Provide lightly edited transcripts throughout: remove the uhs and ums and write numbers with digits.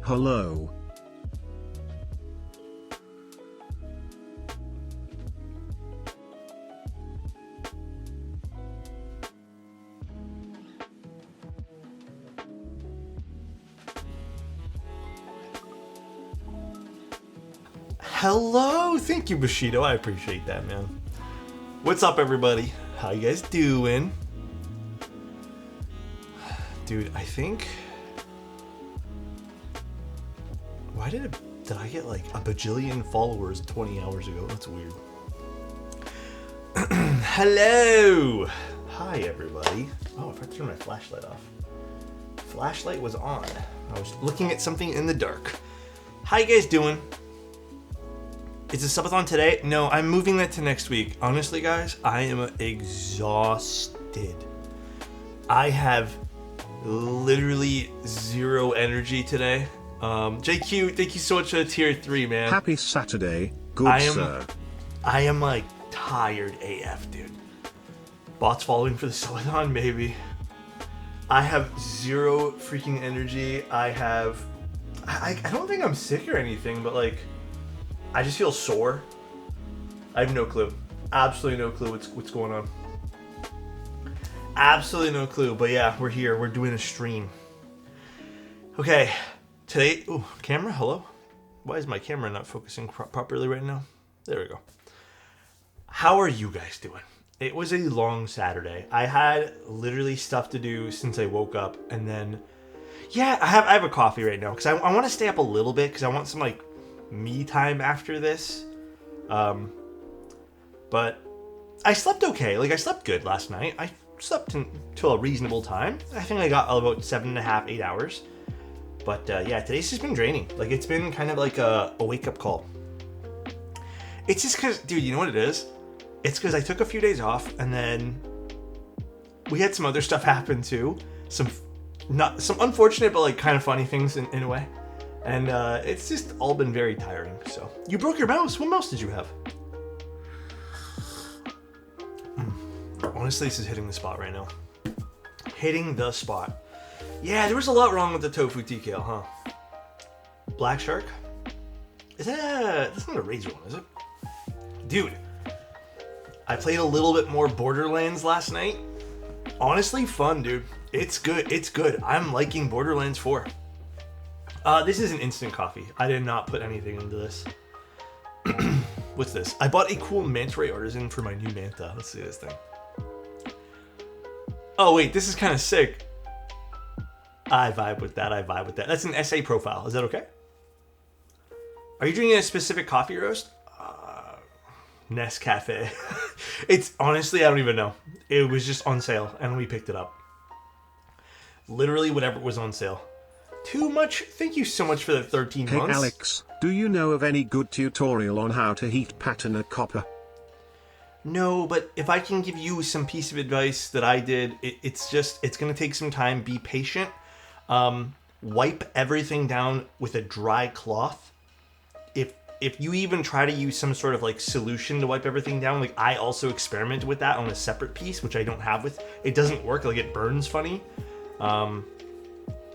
Hello. Hello, thank you, Bushido. I appreciate that, man. What's up, everybody? How you guys doing? Dude, I think... Why did I get like a bajillion followers 20 hours ago? That's weird. Hello! Hi, everybody. Oh, if I turn my flashlight off. Flashlight was on. I was looking at something in the dark. How you guys doing? Is the subathon today? No, I'm moving that to next week. Honestly, guys, I am exhausted. I have literally zero energy today. JQ, thank you so much for the tier 3, man. Happy Saturday, good sir. I am like tired AF, dude. Bots following for the subathon, maybe. I have zero freaking energy. I don't think I'm sick or anything, but like, I just feel sore. I have no clue. Absolutely no clue what's going on. Absolutely no clue. But yeah, we're here. We're doing a stream. Okay. Today... Ooh, camera? Hello? Why is my camera not focusing properly right now? There we go. How are you guys doing? It was a long Saturday. I had literally stuff to do since I woke up. And then... Yeah, I have a coffee right now. Because I want to stay up a little bit. Because I want some like... me time after this. But I slept okay. Like, I slept good last night. I slept until a reasonable time. I think I got about 7.5, 8 hours. But yeah, today's just been draining. Like, it's been kind of like a wake-up call. It's just because, dude, you know what it is? It's because I took a few days off, and then we had some other stuff happen too. Some unfortunate, but like kind of funny things in a way. And it's just all been very tiring. So you broke your mouse. What mouse did you have? Honestly, this is hitting the spot right now. Hitting the spot. Yeah, there was a lot wrong with the Tofu TKL, huh? Black Shark? That's not a Razor one, is it? Dude, I played a little bit more Borderlands last night. Honestly, fun, dude. It's good. It's good. I'm liking Borderlands 4. This is an instant coffee. I did not put anything into this. What's this? I bought a cool Manta Ray Artisan for my new Manta. Let's see this thing. Oh, wait. This is kind of sick. I vibe with that. That's an SA profile. Is that okay? Are you drinking a specific coffee roast? Nescafe. It's honestly, I don't even know. It was just on sale and we picked it up. Literally whatever was on sale. Too much. Thank you so much for the 13 months. Hey Alex, do you know of any good tutorial on how to heat patina copper? No, but if I can give you some piece of advice that I did, it's going to take some time. Be patient. Wipe everything down with a dry cloth. If you even try to use some sort of like solution to wipe everything down, like I also experimented with that on a separate piece, which I don't have with, it doesn't work. Like it burns funny.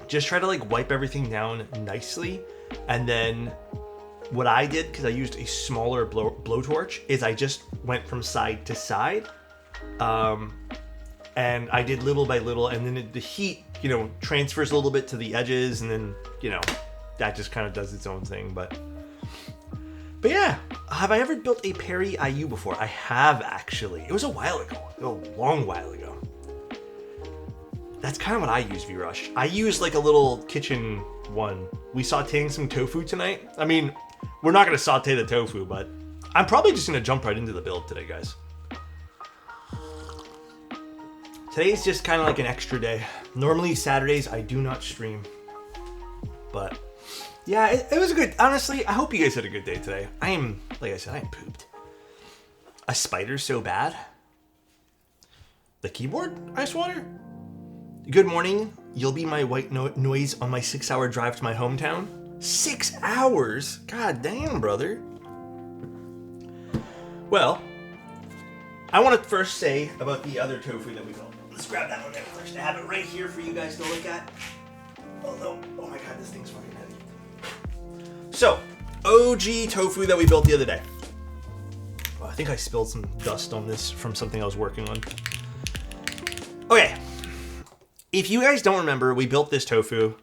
Just try to like wipe everything down nicely. And then what I did, because I used a smaller blowtorch, is I just went from side to side. And I did little by little, and then the heat, transfers a little bit to the edges, and then, that just kind of does its own thing. But yeah, have I ever built a Perry IU before? I have, actually. It was a while ago, a long while ago. That's kind of what I use, V-Rush. I use like a little kitchen one. We sauteing some tofu tonight. I mean, we're not going to saute the tofu, but I'm probably just going to jump right into the build today, guys. Today's just kind of like an extra day. Normally Saturdays I do not stream. But yeah, it was a good, honestly, I hope you guys had a good day today. Like I said, I am pooped. A spider so bad? The keyboard? Ice water? Good morning. You'll be my white noise on my 6-hour drive to my hometown. 6 hours? God damn, brother. Well, I want to first say about the other tofu that we built. Let's grab that one there first. I have it right here for you guys to look at. Oh no. Oh my god, this thing's fucking heavy. So, OG tofu that we built the other day. Oh, I think I spilled some dust on this from something I was working on. Okay. If you guys don't remember, we built this tofu.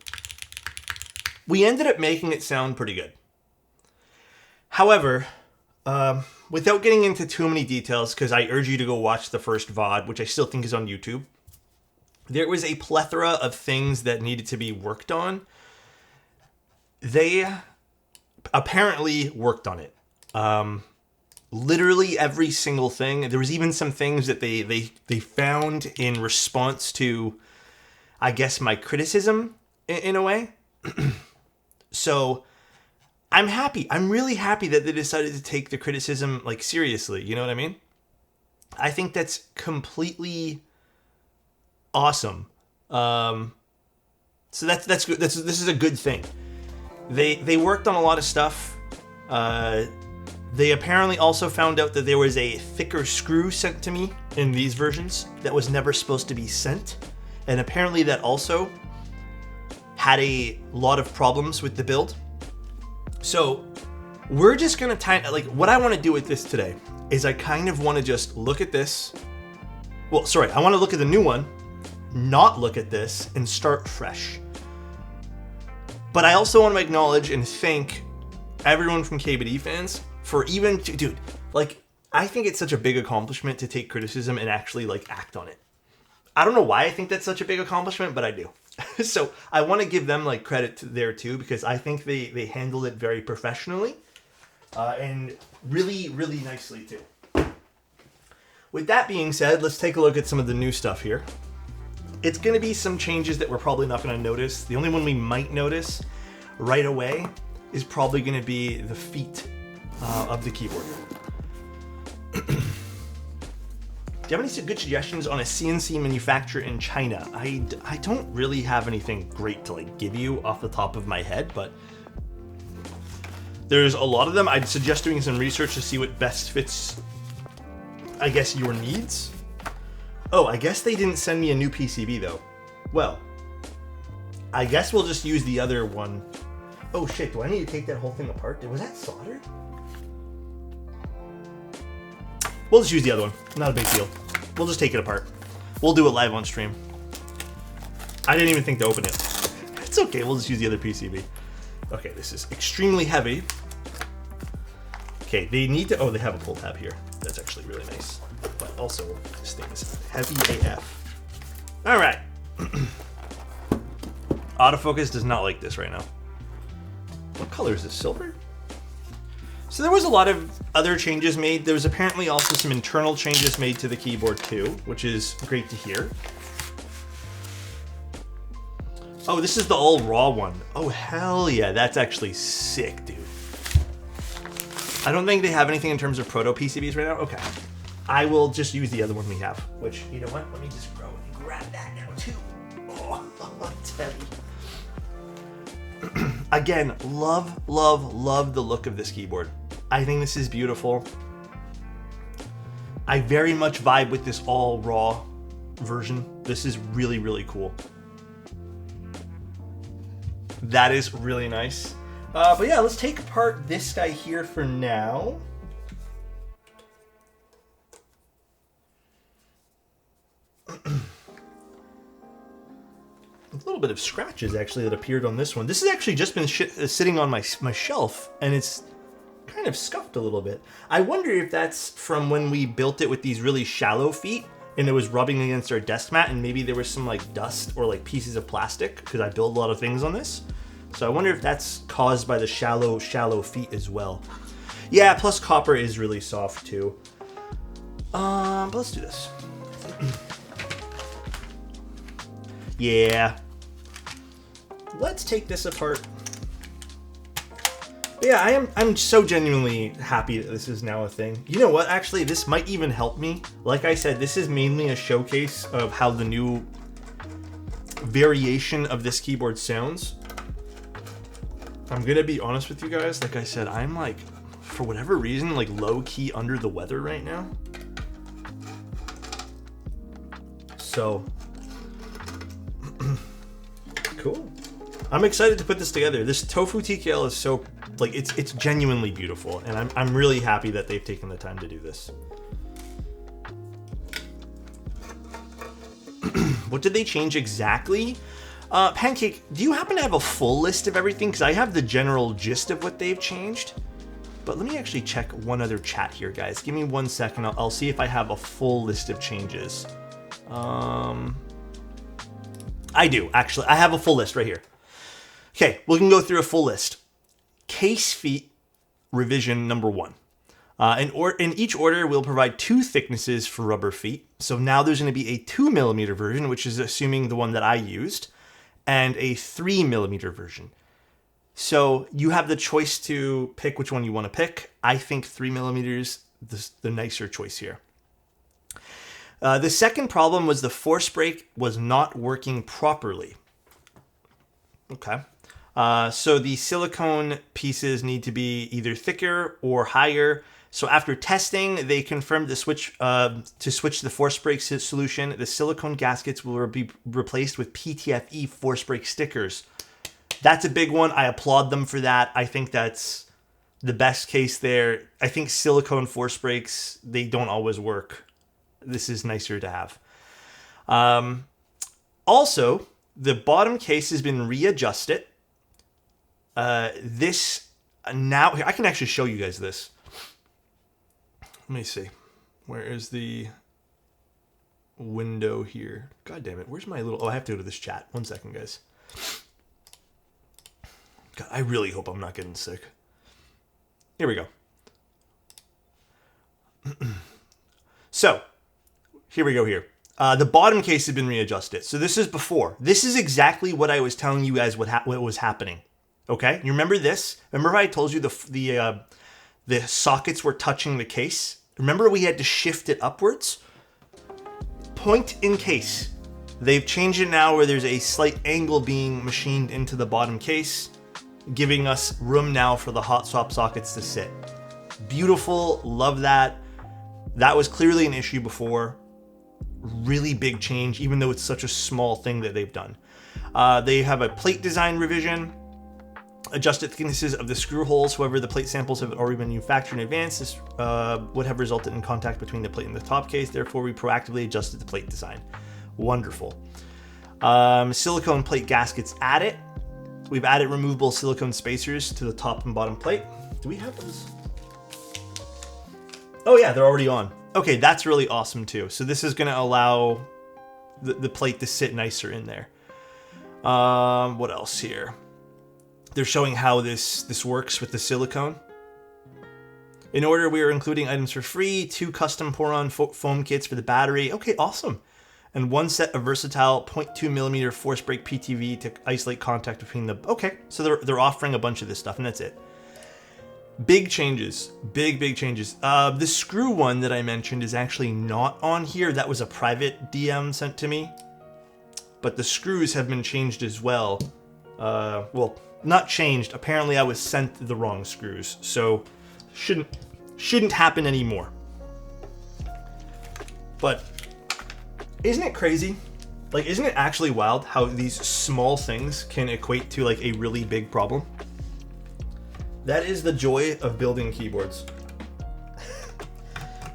We ended up making it sound pretty good. However, without getting into too many details, because I urge you to go watch the first VOD, which I still think is on YouTube, there was a plethora of things that needed to be worked on. They apparently worked on it. Literally every single thing. There was even some things that they found in response to, I guess, my criticism in a way. So I'm happy. I'm really happy that they decided to take the criticism like seriously. You know what I mean? I think that's completely awesome. So that's good. This is a good thing. They worked on a lot of stuff. They apparently also found out that there was a thicker screw sent to me in these versions that was never supposed to be sent. And apparently that also had a lot of problems with the build. So we're just gonna like what I want to do with this today is I kind of want to just look at this. Well, sorry, I want to look at the new one, not look at this, and start fresh. But I also want to acknowledge and thank everyone from KBD fans for even, dude, like, I think it's such a big accomplishment to take criticism and actually like act on it. I don't know why I think that's such a big accomplishment, but I do. So I want to give them like credit there too, because I think they handled it very professionally and really, really nicely too. With that being said, let's take a look at some of the new stuff here. It's going to be some changes that we're probably not going to notice. The only one we might notice right away is probably going to be the feet of the keyboard. Do you have any good suggestions on a CNC manufacturer in China? I don't really have anything great to like give you off the top of my head, but there's a lot of them. I'd suggest doing some research to see what best fits, I guess, your needs. Oh, I guess they didn't send me a new PCB though. Well, I guess we'll just use the other one. Oh shit, do I need to take that whole thing apart? Was that soldered? We'll just use the other one. Not a big deal. We'll just take it apart. We'll do it live on stream. I didn't even think to open it. It's okay, we'll just use the other PCB. Okay, this is extremely heavy. Okay, they need to, oh, they have a pull tab here. That's actually really nice. But also, this thing is heavy AF. All right. Autofocus does not like this right now. What color is this, silver? So there was a lot of other changes made. There was apparently also some internal changes made to the keyboard too, which is great to hear. Oh, this is the all raw one. Oh, hell yeah, that's actually sick, dude. I don't think they have anything in terms of proto PCBs right now. Okay. I will just use the other one we have, which, you know what? Let me just grab that now too. Oh, it's heavy. Again, love, love, love the look of this keyboard. I think this is beautiful. I very much vibe with this all raw version. This is really, really cool. That is really nice. But yeah, let's take apart this guy here for now. A little bit of scratches actually that appeared on this one. This has actually just been sitting on my shelf, and it's kind of scuffed a little bit. I wonder if that's from when we built it with these really shallow feet and it was rubbing against our desk mat, and maybe there was some like dust or like pieces of plastic, because I build a lot of things on this. So I wonder if that's caused by the shallow feet as well. Yeah, plus copper is really soft too. But let's do this. Yeah. Let's take this apart. But yeah, I'm so genuinely happy that this is now a thing. You know what? Actually, this might even help me. Like I said, this is mainly a showcase of how the new variation of this keyboard sounds. I'm gonna be honest with you guys. Like I said, I'm like, for whatever reason, like low-key under the weather right now. So, cool. I'm excited to put this together. This Tofu TKL is so Like it's genuinely beautiful, and I'm really happy that they've taken the time to do this. What did they change exactly? Pancake, do you happen to have a full list of everything? Because I have the general gist of what they've changed. But let me actually check one other chat here, guys. Give me 1 second. I'll see if I have a full list of changes. I do, actually. I have a full list right here. Okay, we can go through a full list. Case feet revision number 1. In each order, we'll provide 2 thicknesses for rubber feet. So now there's going to be a 2mm version, which is assuming the one that I used, and a 3mm version. So you have the choice to pick which one you want to pick. I think 3mm is the nicer choice here. The second problem was the force brake was not working properly. Okay. So the silicone pieces need to be either thicker or higher. So after testing, they confirmed to switch the force brake solution. The silicone gaskets will be replaced with PTFE force brake stickers. That's a big one. I applaud them for that. I think that's the best case there. I think silicone force brakes, they don't always work. This is nicer to have. Also, the bottom case has been readjusted. This now, I can actually show you guys this. Let me see. Where is the window here? God damn it. Where's my little... Oh, I have to go to this chat. 1 second, guys. God, I really hope I'm not getting sick. Here we go. So, here we go here. The bottom case has been readjusted. So this is before. This is exactly what I was telling you guys what was happening. Okay? You remember this? Remember how I told you the sockets were touching the case? Remember we had to shift it upwards? Point in case. They've changed it now where there's a slight angle being machined into the bottom case, giving us room now for the hot swap sockets to sit. Beautiful, love that. That was clearly an issue before. Really big change, even though it's such a small thing that they've done. They have a plate design revision. Adjusted thicknesses of the screw holes. However, the plate samples have already been manufactured in advance. This would have resulted in contact between the plate and the top case. Therefore, we proactively adjusted the plate design. Wonderful. Silicone plate gaskets added. We've added removable silicone spacers to the top and bottom plate. Do we have those? Oh yeah, they're already on. Okay, that's really awesome too. So this is going to allow the plate to sit nicer in there. What else here? They're showing how this works with the silicone. In order, we are including items for free, 2 custom pour-on foam kits for the battery. Okay, awesome. And 1 set of versatile 0.2mm force brake PTV to isolate contact between the... Okay, so they're offering a bunch of this stuff, and that's it. Big changes. Big changes. The screw one that I mentioned is actually not on here. That was a private DM sent to me. But the screws have been changed as well. Well, not changed. Apparently I was sent the wrong screws. So, shouldn't happen anymore. But, isn't it crazy? Like, isn't it actually wild how these small things can equate to, like, a really big problem? That is the joy of building keyboards.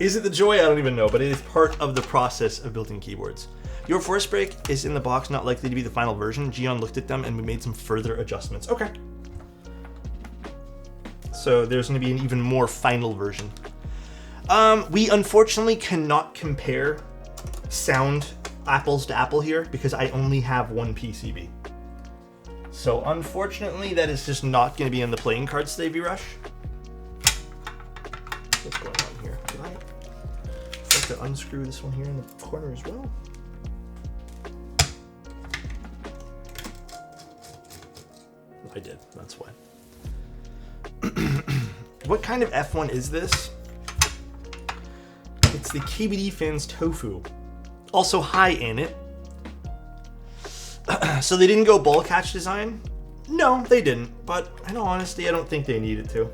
Is it the joy? I don't even know, but it is part of the process of building keyboards. Your force brake is in the box, not likely to be the final version. Gion looked at them and we made some further adjustments. Okay. So there's going to be an even more final version. We unfortunately cannot compare sound apples to apple here because I only have one PCB. So unfortunately, that is just not going to be in the playing cards today, V-Rush. What's going on here? Did I have to unscrew this one here in the corner as well? I did, that's why. What kind of F1 is this? It's the KBD Fans Tofu. Also high in it. So they didn't go ball catch design? No, they didn't. But in all honesty, I don't think they needed to.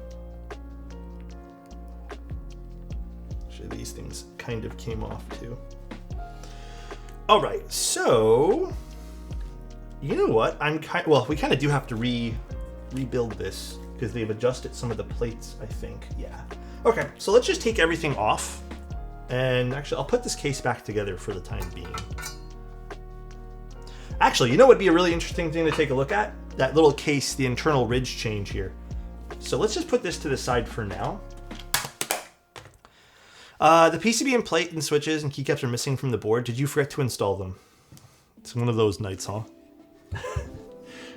Actually, these things kind of came off too. All right, so you know what? We kind of do have to rebuild this because they've adjusted some of the plates, I think. Yeah. Okay, so let's just take everything off. And actually, I'll put this case back together for the time being. Actually, you know what would be a really interesting thing to take a look at? That little case, the internal ridge change here. So let's just put this to the side for now. The PCB and plate and switches and keycaps are missing from the board. Did you forget to install them? It's one of those nights, huh?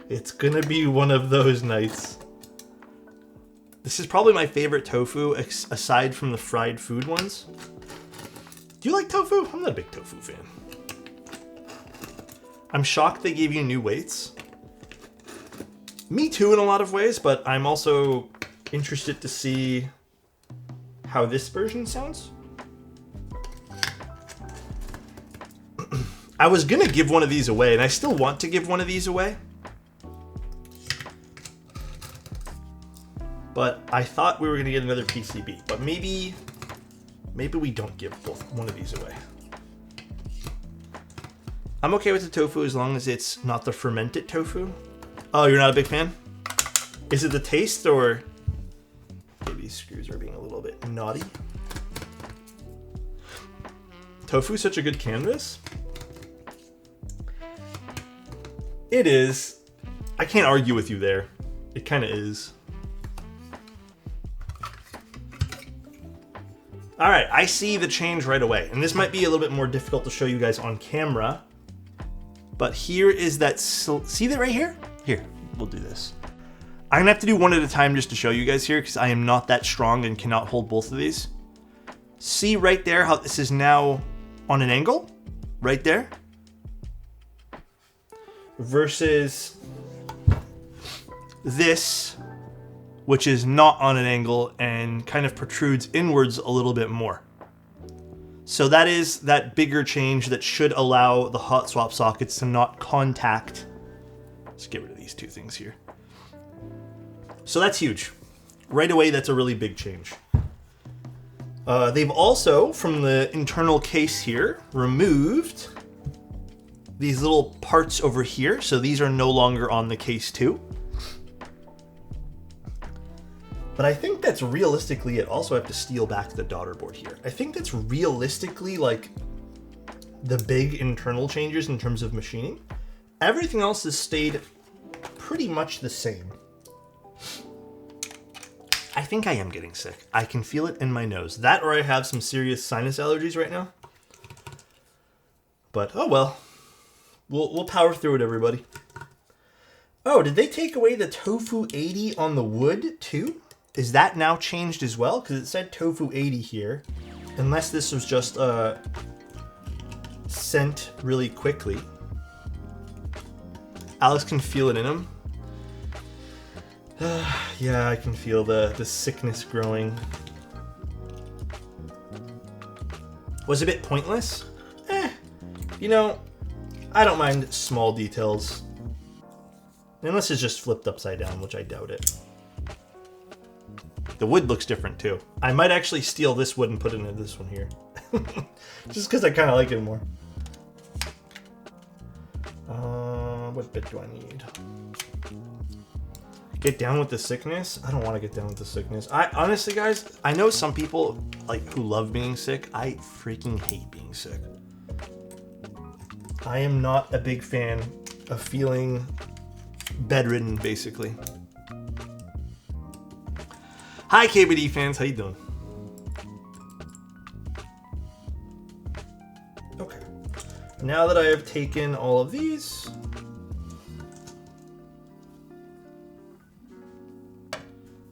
It's gonna be one of those nights. This is probably my favorite tofu, aside from the fried food ones. Do you like tofu? I'm not a big tofu fan. I'm shocked they gave you new weights. Me too in a lot of ways, but I'm also interested to see how this version sounds. I was gonna give one of these away, and I still want to give one of these away. But I thought we were gonna get another PCB, but maybe we don't give one of these away. I'm okay with the tofu as long as it's not the fermented tofu. Oh, you're not a big fan? Is it the taste or maybe these screws are being a little bit naughty? Tofu is such a good canvas. It is. I can't argue with you there. It kind of is. All right, I see the change right away. And this might be a little bit more difficult to show you guys on camera. But here is that, see that right here? Here, we'll do this. I'm gonna have to do one at a time just to show you guys here because I am not that strong and cannot hold both of these. See right there how this is now on an angle? Right there? Versus this, which is not on an angle and kind of protrudes inwards a little bit more. So that is that bigger change that should allow the hot swap sockets to not contact. Let's get rid of these two things here. So that's huge. Right away, that's a really big change. They've also, from the internal case here, removed these little parts over here. So these are no longer on the case too. But I think that's realistically it. Also, I have to steal back the daughter board here. I think that's realistically like the big internal changes in terms of machining. Everything else has stayed pretty much the same. I think I am getting sick. I can feel it in my nose. That or I have some serious sinus allergies right now. But oh well. We'll power through it, everybody. Oh, did they take away the Tofu 80 on the wood too? Is that now changed as well? Because it said Tofu 80 here. Unless this was just sent really quickly. Alex can feel it in him. Yeah, I can feel the sickness growing. Was a bit pointless? You know, I don't mind small details. Unless it's just flipped upside down, which I doubt it. The wood looks different too. I might actually steal this wood and put it into this one here. Just because I kind of like it more. What bit do I need? Get down with the sickness? I don't want to get down with the sickness. Honestly, guys, I know some people like who love being sick. I freaking hate being sick. I am not a big fan of feeling bedridden, basically. Hi, KBD fans. How you doing? Okay. Now that I have taken all of these,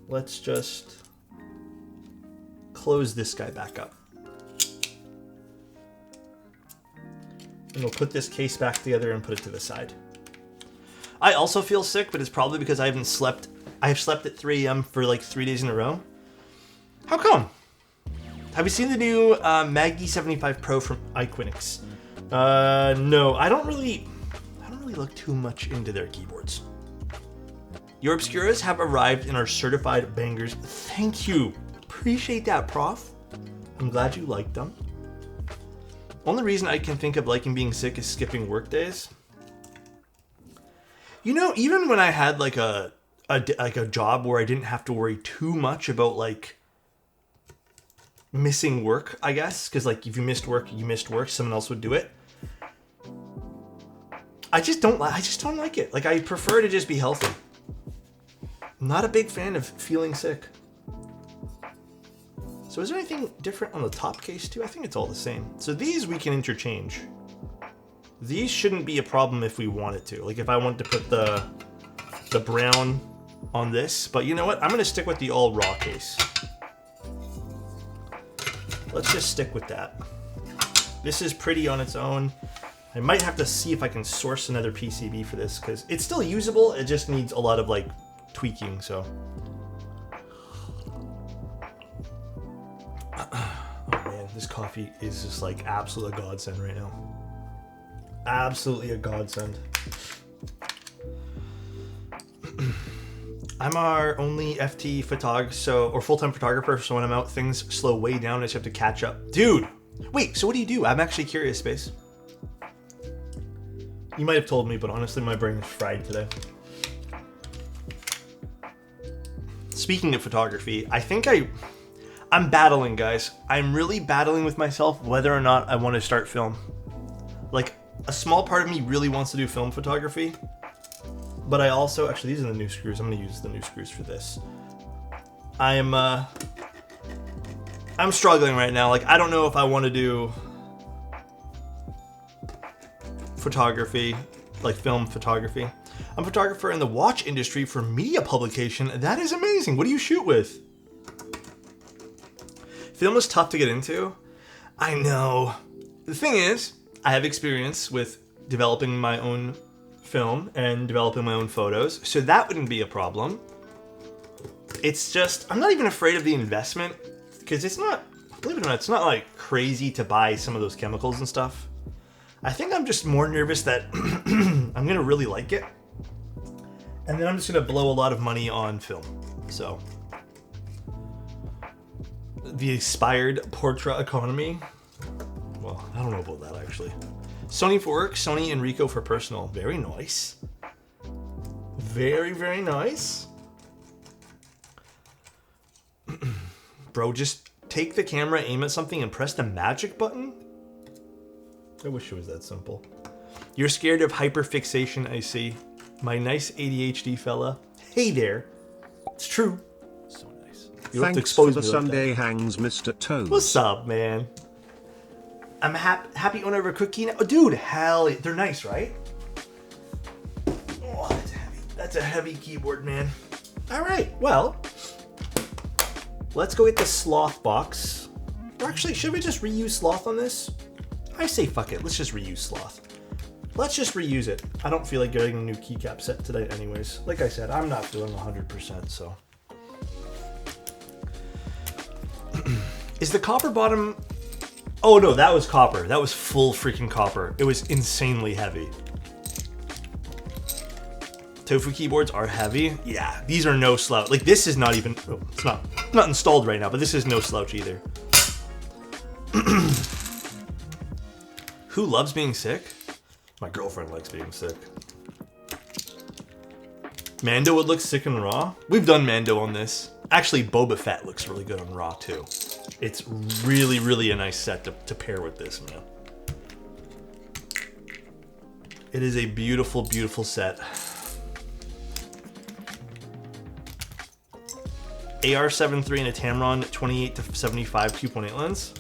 let's just close this guy back up. And we'll put this case back together and put it to the side. I also feel sick, but it's probably because I haven't slept. I have slept at 3 a.m. for like 3 days in a row. How come? Have you seen the new Maggie 75 Pro from Iquinix? No, I don't really look too much into their keyboards. Your Obscuras have arrived and are certified bangers. Thank you. Appreciate that, Prof. I'm glad you liked them. Only reason I can think of liking being sick is skipping work days. You know, even when I had like a a job where I didn't have to worry too much about like missing work, I guess, because like if you missed work, you missed work. Someone else would do it. I just don't like it. Like I prefer to just be healthy. I'm not a big fan of feeling sick. So is there anything different on the top case too? I think it's all the same. So these we can interchange. These shouldn't be a problem if we wanted to. Like if I wanted to put the brown on this, but you know what? I'm gonna stick with the all raw case. Let's just stick with that. This is pretty on its own. I might have to see if I can source another PCB for this because it's still usable. It just needs a lot of like tweaking. So, oh man, this coffee is just like absolute godsend right now. Absolutely a godsend. I'm our only FT photog, or full-time photographer, so when I'm out, things slow way down. I just have to catch up. Dude, wait, so what do? I'm actually curious, Space. You might have told me, but honestly, my brain is fried today. Speaking of photography, I think I'm battling, guys. I'm really battling with myself whether or not I want to start film. Like, a small part of me really wants to do film photography. But I also, actually these are the new screws. I'm gonna use the new screws for this. I'm struggling right now. Like, I don't know if I want to do photography, like film photography. I'm a photographer in the watch industry for media publication. That is amazing. What do you shoot with? Film is tough to get into. I know. The thing is, I have experience with developing my own film and developing my own photos, so that wouldn't be a problem. It's just, I'm not even afraid of the investment, because it's not, believe it or not, it's not like crazy to buy some of those chemicals and stuff. I think I'm just more nervous that I'm gonna really like it, and then I'm just gonna blow a lot of money on film. So, the expired Portra economy, well, I don't know about that actually. Sony for work, Sony and Ricoh for personal. Very nice. Very, very nice. Bro, just take the camera, aim at something, and press the magic button? I wish it was that simple. You're scared of hyperfixation, I see. My nice ADHD fella. Hey there. It's true. So nice. You have to Thanks expose for the me like Sunday that. hangs, Mr. Toes. What's up, man? I'm a happy owner of a cookie now. Oh, dude, hell, they're nice, right? Oh, that's heavy. That's a heavy keyboard, man. All right, well, let's go get the sloth box. Or actually, should we just reuse sloth on this? I say fuck it. Let's just reuse sloth. Let's just reuse it. I don't feel like getting a new keycap set today anyways. Like I said, I'm not feeling 100%, so. Is the copper bottom... Oh no, that was copper. That was full freaking copper. It was insanely heavy. Tofu keyboards are heavy. Yeah, these are no slouch. Like this is not even, oh, it's not installed right now, but this is no slouch either. Who loves being sick? My girlfriend likes being sick. Mando would look sick in Raw. We've done Mando on this. Actually, Boba Fett looks really good on Raw too. It's really, really a nice set to pair with this, man. It is a beautiful, beautiful set. AR-7 III and a Tamron 28-75 2.8 lens.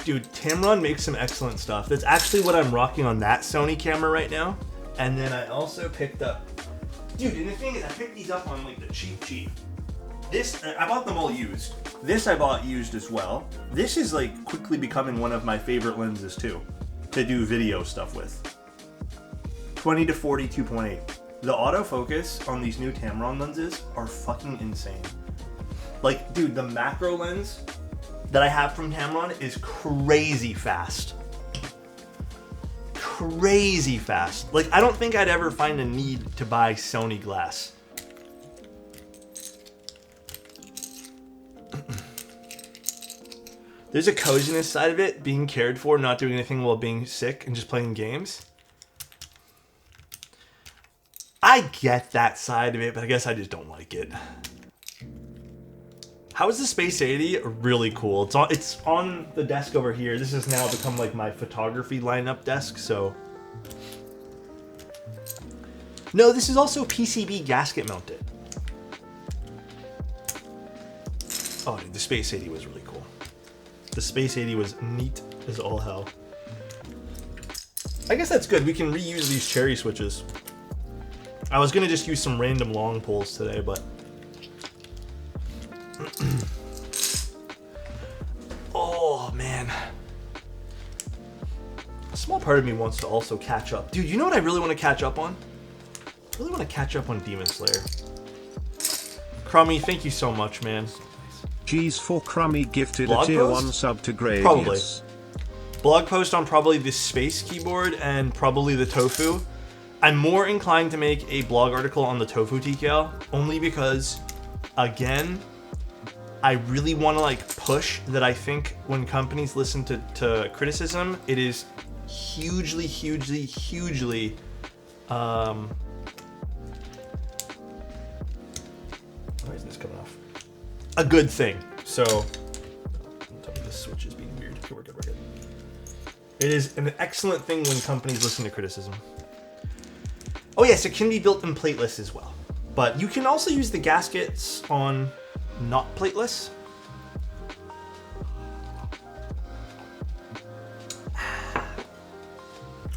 Dude, Tamron makes some excellent stuff. That's actually what I'm rocking on that Sony camera right now. And then I also picked up... Dude, and the thing is, I picked these up on like the cheap. This, I bought them all used. This I bought used as well. This is like quickly becoming one of my favorite lenses too, to do video stuff with. 20-40 2.8. The autofocus on these new Tamron lenses are fucking insane. Like, dude, the macro lens that I have from Tamron is crazy fast. Crazy fast. Like, I don't think I'd ever find a need to buy Sony glass. There's a coziness side of it, being cared for, not doing anything while being sick and just playing games. I get that side of it, but I guess I just don't like it. How is the Space 80? Really cool. It's on the desk over here. This has now become like my photography lineup desk, so. No, this is also PCB gasket mounted. Oh, dude, the Space 80 was really cool. The Space 80 was neat as all hell. I guess that's good. We can reuse these cherry switches. I was going to just use some random long poles today, but... Oh, man. A small part of me wants to also catch up. Dude, you know what I really want to catch up on? I really want to catch up on Demon Slayer. Crummy, thank you so much, man. G's for Crummy gifted Blog a tier post? 1 sub to Gradius. Probably. Blog post on probably the Space keyboard and probably the Tofu. I'm more inclined to make a blog article on the Tofu TKL, only because, again, I really want to like push that I think when companies listen to criticism, it is hugely, why is this coming off? A good thing. So, don't tell me this switch is being weird. Okay, we're good. It is an excellent thing when companies listen to criticism. Oh yes, it can be built in plateless as well. But you can also use the gaskets on not plateless.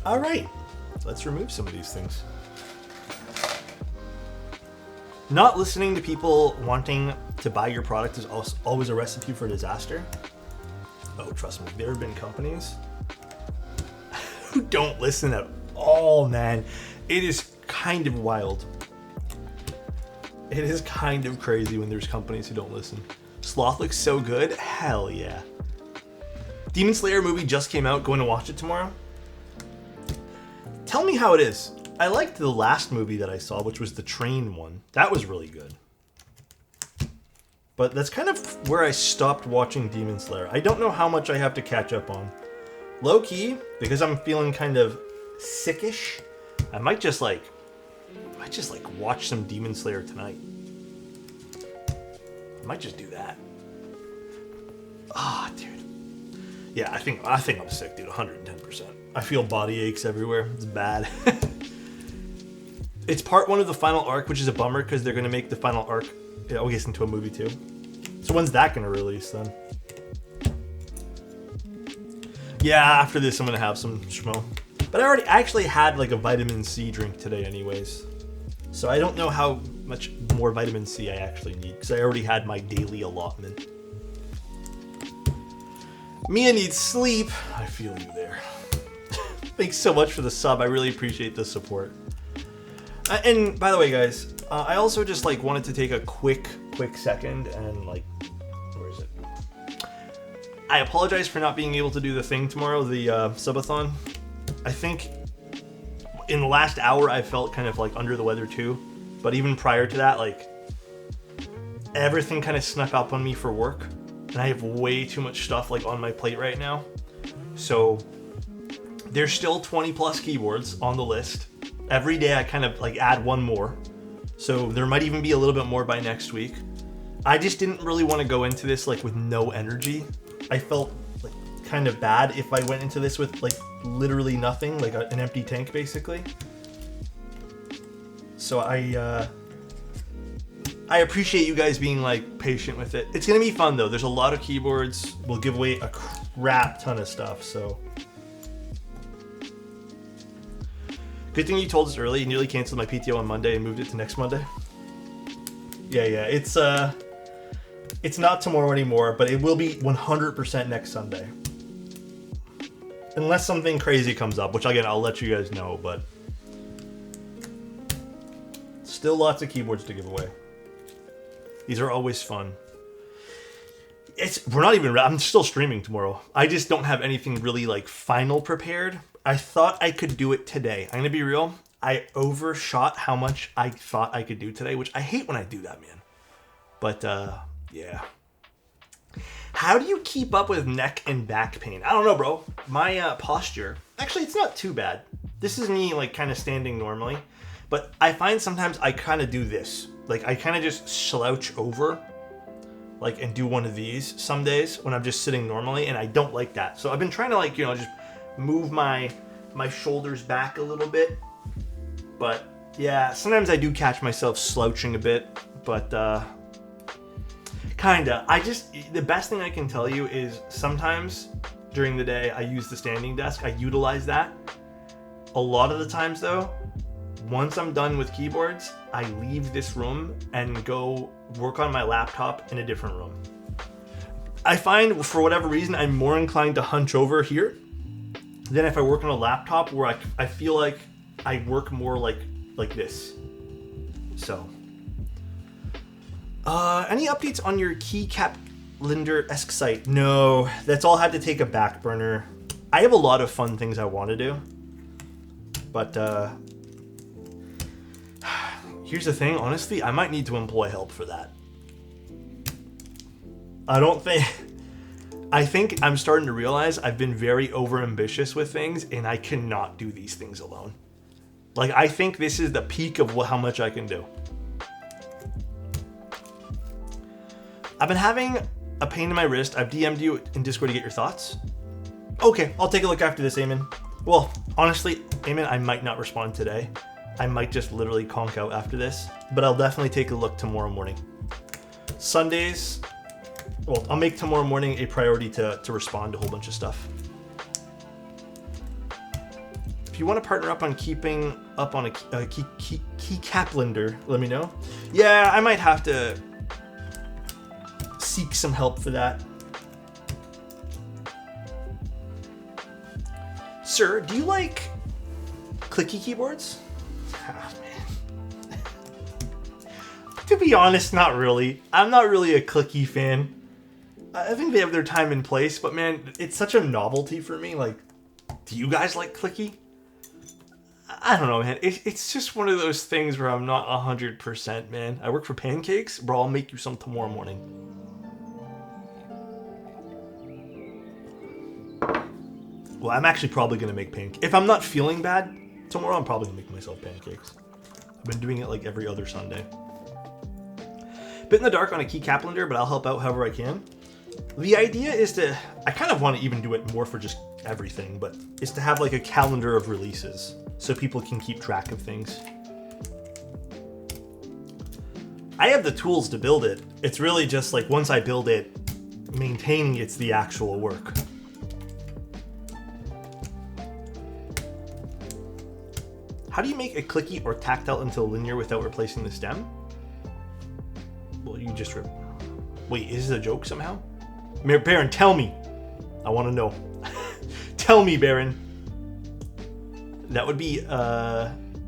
All right, let's remove some of these things. Not listening to people wanting to buy your product is also always a recipe for disaster. Oh, trust me, there have been companies who don't listen at all, man. It is kind of wild. It is kind of crazy when there's companies who don't listen. Sloth looks so good. Hell yeah. Demon Slayer movie just came out. Going to watch it tomorrow? Tell me how it is. I liked the last movie that I saw, which was the train one. That was really good. But that's kind of where I stopped watching Demon Slayer. I don't know how much I have to catch up on. Low key, because I'm feeling kind of sickish, I might just like watch some Demon Slayer tonight. I might just do that. Ah, dude. Yeah, I think I'm sick, dude. 110%. I feel body aches everywhere. It's bad. It's part 1 of the final arc, which is a bummer because they're going to make the final arc, I guess, into a movie too. So when's that going to release then? Yeah, after this I'm going to have some schmo. But I already actually had like a vitamin C drink today anyways. So I don't know how much more vitamin C I actually need because I already had my daily allotment. Mia needs sleep. I feel you there. Thanks so much for the sub. I really appreciate the support. And by the way, guys, I also just like wanted to take a quick second and like, where is it? I apologize for not being able to do the thing tomorrow, the subathon. I think in the last hour I felt kind of like under the weather too, but even prior to that, like everything kind of snuck up on me for work, and I have way too much stuff like on my plate right now. So there's still 20 plus keyboards on the list. Every day I kind of like add one more. So there might even be a little bit more by next week. I just didn't really want to go into this like with no energy. I felt like kind of bad if I went into this with like literally nothing, like an empty tank basically. So I appreciate you guys being like patient with it. It's gonna be fun though. There's a lot of keyboards. We'll give away a crap ton of stuff, so. Good thing you told us early. You nearly canceled my PTO on Monday and moved it to next Monday. Yeah, it's not tomorrow anymore, but it will be 100% next Sunday. Unless something crazy comes up, which again, I'll let you guys know, but still lots of keyboards to give away. These are always fun. I'm still streaming tomorrow. I just don't have anything really like final prepared. I thought I could do it today. I'm gonna be real. I overshot how much I thought I could do today, which I hate when I do that, man. But yeah. How do you keep up with neck and back pain? I don't know, bro. My posture, actually, it's not too bad. This is me like kind of standing normally, But I find sometimes I kind of do this. Like, I kind of just slouch over, like, and do one of these some days when I'm just sitting normally, and I don't like that. So I've been trying to, like, you know, just move my shoulders back a little bit. But yeah, sometimes I do catch myself slouching a bit, but kinda. The best thing I can tell you is sometimes during the day I use the standing desk. I utilize that. A lot of the times though, once I'm done with keyboards, I leave this room and go work on my laptop in a different room. I find, for whatever reason, I'm more inclined to hunch over here than if I work on a laptop, where I feel like I work more like this. So, any updates on your keycap-linder-esque site? No, that's all had to take a back burner. I have a lot of fun things I want to do, but here's the thing, honestly, I might need to employ help for that. I think I'm starting to realize I've been very overambitious with things, and I cannot do these things alone. Like, I think this is the peak of how much I can do. I've been having a pain in my wrist. I've DM'd you in Discord to get your thoughts. Okay, I'll take a look after this, Eamon. Well, honestly, Eamon, I might not respond today. I might just literally conk out after this, but I'll definitely take a look tomorrow morning. Sundays, well, I'll make tomorrow morning a priority to respond to a whole bunch of stuff. If you want to partner up on keeping up on a keycap linder, let me know. Yeah, I might have to seek some help for that. Sir, do you like clicky keyboards? Oh, man. To be honest, not really. I'm not really a clicky fan. I think they have their time and place, but man, it's such a novelty for me. Like, do you guys like clicky? I don't know, man. It's just one of those things where I'm not 100%, man. I work for pancakes. Bro, I'll make you some tomorrow morning. Well, I'm actually probably going to make pancakes. If I'm not feeling bad tomorrow, I'm probably going to make myself pancakes. I've been doing it like every other Sunday. Bit in the dark on a keycap linder, but I'll help out however I can. The idea is to, I kind of want to even do it more for just everything, but is to have like a calendar of releases so people can keep track of things. I have the tools to build it. It's really just like once I build it, maintaining it's the actual work. How do you make a clicky or tactile into a linear without replacing the stem? Well, you just wait, is this a joke somehow? Baron, tell me. I want to know. Tell me, Baron. That would be,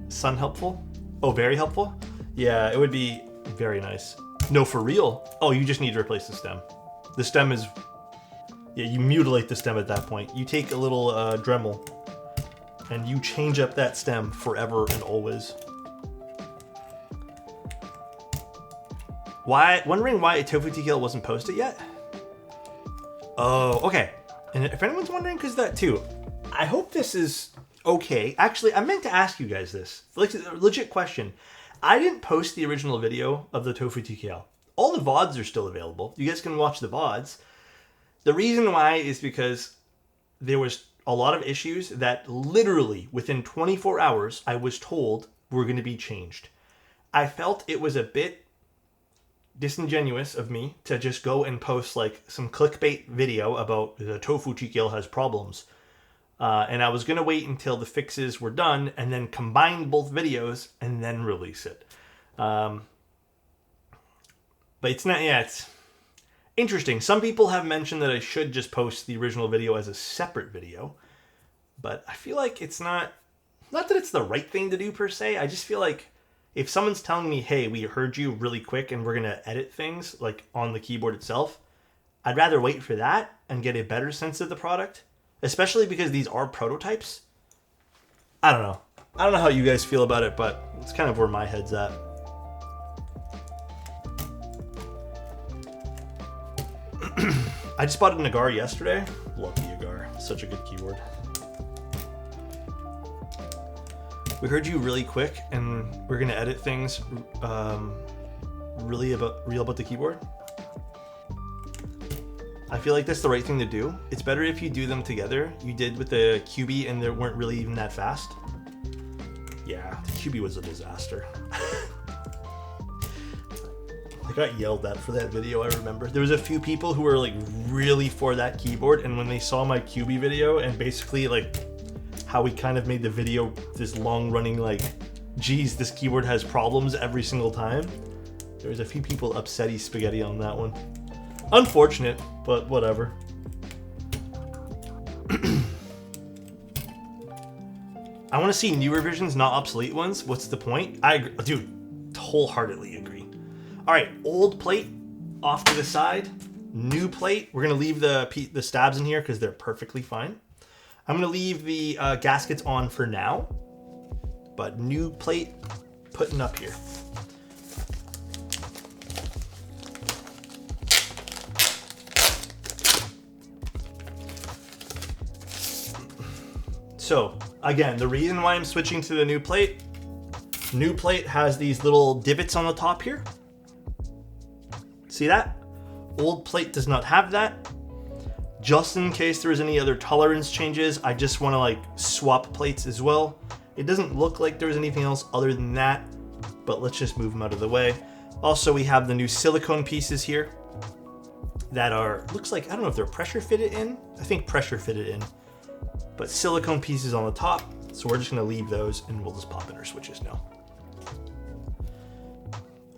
sun helpful? Oh, very helpful? Yeah, it would be very nice. No, for real? Oh, you just need to replace the stem. The stem is... Yeah, you mutilate the stem at that point. You take a little Dremel, and you change up that stem forever and always. Wondering why a Tofu TKL wasn't posted yet? Oh, okay. And if anyone's wondering, because that too. I hope this is okay. Actually, I meant to ask you guys this. Like, a legit question. I didn't post the original video of the Tofu TKL. All the VODs are still available. You guys can watch the VODs. The reason why is because there was a lot of issues that literally within 24 hours I was told were going to be changed. I felt it was a bit disingenuous of me to just go and post like some clickbait video about the Tofu TKL has problems. And I was going to wait until the fixes were done and then combine both videos and then release it. But it's not, yeah, it's interesting. Some people have mentioned that I should just post the original video as a separate video, but I feel like it's not that it's the right thing to do per se. I just feel like if someone's telling me, hey, we heard you really quick and we're going to edit things like on the keyboard itself, I'd rather wait for that and get a better sense of the product, especially because these are prototypes. I don't know. I don't know how you guys feel about it, but it's kind of where my head's at. I just bought a Nagar yesterday. Love the Nagar. Such a good keyboard. We heard you really quick, and we're gonna edit things real about the keyboard. I feel like that's the right thing to do. It's better if you do them together. You did with the QB, and they weren't really even that fast. Yeah, the QB was a disaster. I got yelled at for that video, I remember. There was a few people who were like really for that keyboard, and when they saw my QB video and basically like how we kind of made the video this long running like, geez, this keyboard has problems every single time. There was a few people upsetty spaghetti on that one. Unfortunate, but whatever. I want to see newer versions, not obsolete ones. What's the point? I agree. Dude, wholeheartedly agree. All right, old plate off to the side. New plate. We're gonna leave the stabs in here because they're perfectly fine. I'm gonna leave the gaskets on for now, but new plate putting up here. So again, the reason why I'm switching to the new plate has these little divots on the top here. See that? Old plate does not have that. Just in case there was any other tolerance changes, I just want to like swap plates as well. It doesn't look like there's anything else other than that, but let's just move them out of the way. Also, we have the new silicone pieces here that are, looks like, I don't know if they're pressure fitted in. I think pressure fitted in, but silicone pieces on the top. So we're just gonna leave those and we'll just pop in our switches now.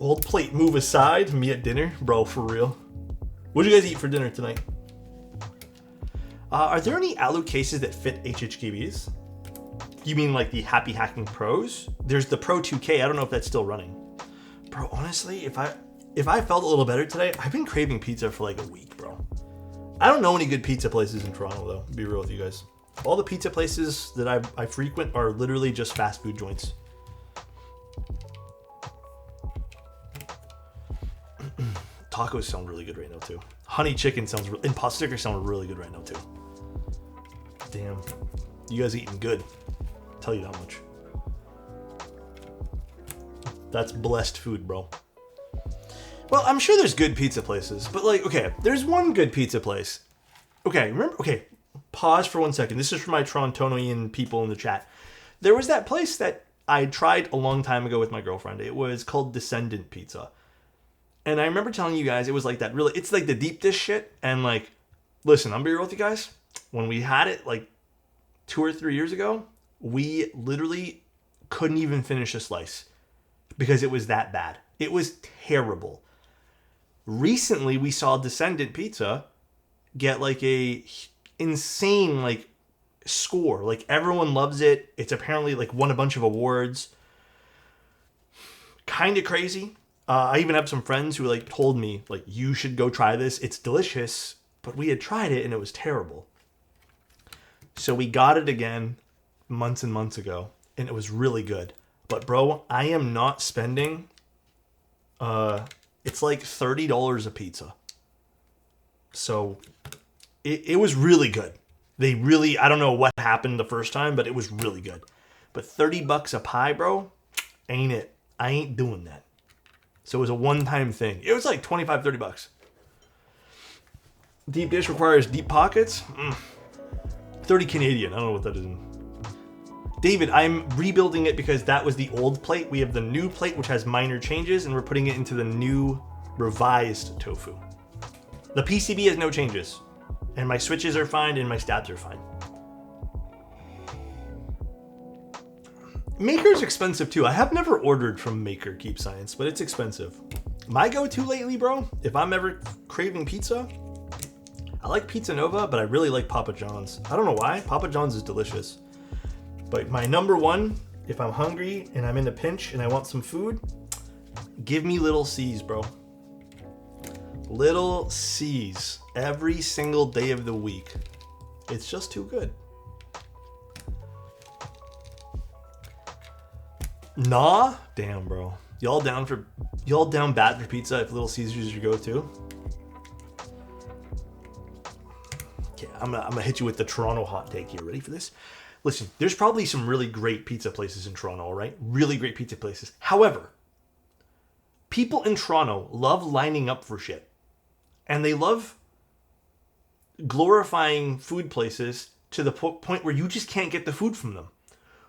Old plate move aside, me at dinner. Bro, for real. What'd you guys eat for dinner tonight? Are there any alu cases that fit HHKBs? You mean like the Happy Hacking Pros? There's the Pro 2K, I don't know if that's still running. Bro, honestly, if I felt a little better today, I've been craving pizza for like a week, bro. I don't know any good pizza places in Toronto though, to be real with you guys. All the pizza places that I frequent are literally just fast food joints. Tacos sound really good right now too. Honey chicken sounds, and pot stickers sound really good right now too. Damn, you guys eating good. I'll tell you that much. That's blessed food, bro. Well, I'm sure there's good pizza places, but like, okay, there's one good pizza place. Okay, remember, okay, pause for 1 second. This is for my Torontonian people in the chat. There was that place that I tried a long time ago with my girlfriend. It was called Descendant Pizza. And I remember telling you guys, it was like that really, it's like the deep dish shit. And like, listen, I'm be real with you guys. When we had it like 2 or 3 years ago, we literally couldn't even finish a slice because it was that bad. It was terrible. Recently, we saw Descendant Pizza get like a insane like score. Like everyone loves it. It's apparently like won a bunch of awards. Kind of crazy. I even have some friends who like told me like, you should go try this. It's delicious. But we had tried it and it was terrible. So we got it again months and months ago and it was really good. But bro, I am not spending, it's like $30 a pizza. So it was really good. They really, I don't know what happened the first time, but it was really good. But $30 a pie, bro, ain't it? I ain't doing that. So it was a one-time thing. It was like $25-30. Deep dish requires deep pockets. 30 Canadian. I don't know what that is in. David, I'm rebuilding it because that was the old plate. We have the new plate, which has minor changes, and we're putting it into the new revised tofu. The PCB has no changes. And my switches are fine, and my stabs are fine. Maker's expensive too. I have never ordered from Maker, Keep Science, but it's expensive. My go-to lately, bro, if I'm ever craving pizza, I like Pizza Nova, but I really like Papa John's. I don't know why. Papa John's is delicious. But my number one, if I'm hungry and I'm in a pinch and I want some food, give me Little C's, bro. Little C's every single day of the week. It's just too good. Nah, damn, bro. Y'all down bad for pizza if Little Caesars is your go-to? Okay, I'm gonna hit you with the Toronto hot take here. Ready for this? Listen, there's probably some really great pizza places in Toronto, all right? Really great pizza places. However, people in Toronto love lining up for shit. And they love glorifying food places to the point where you just can't get the food from them.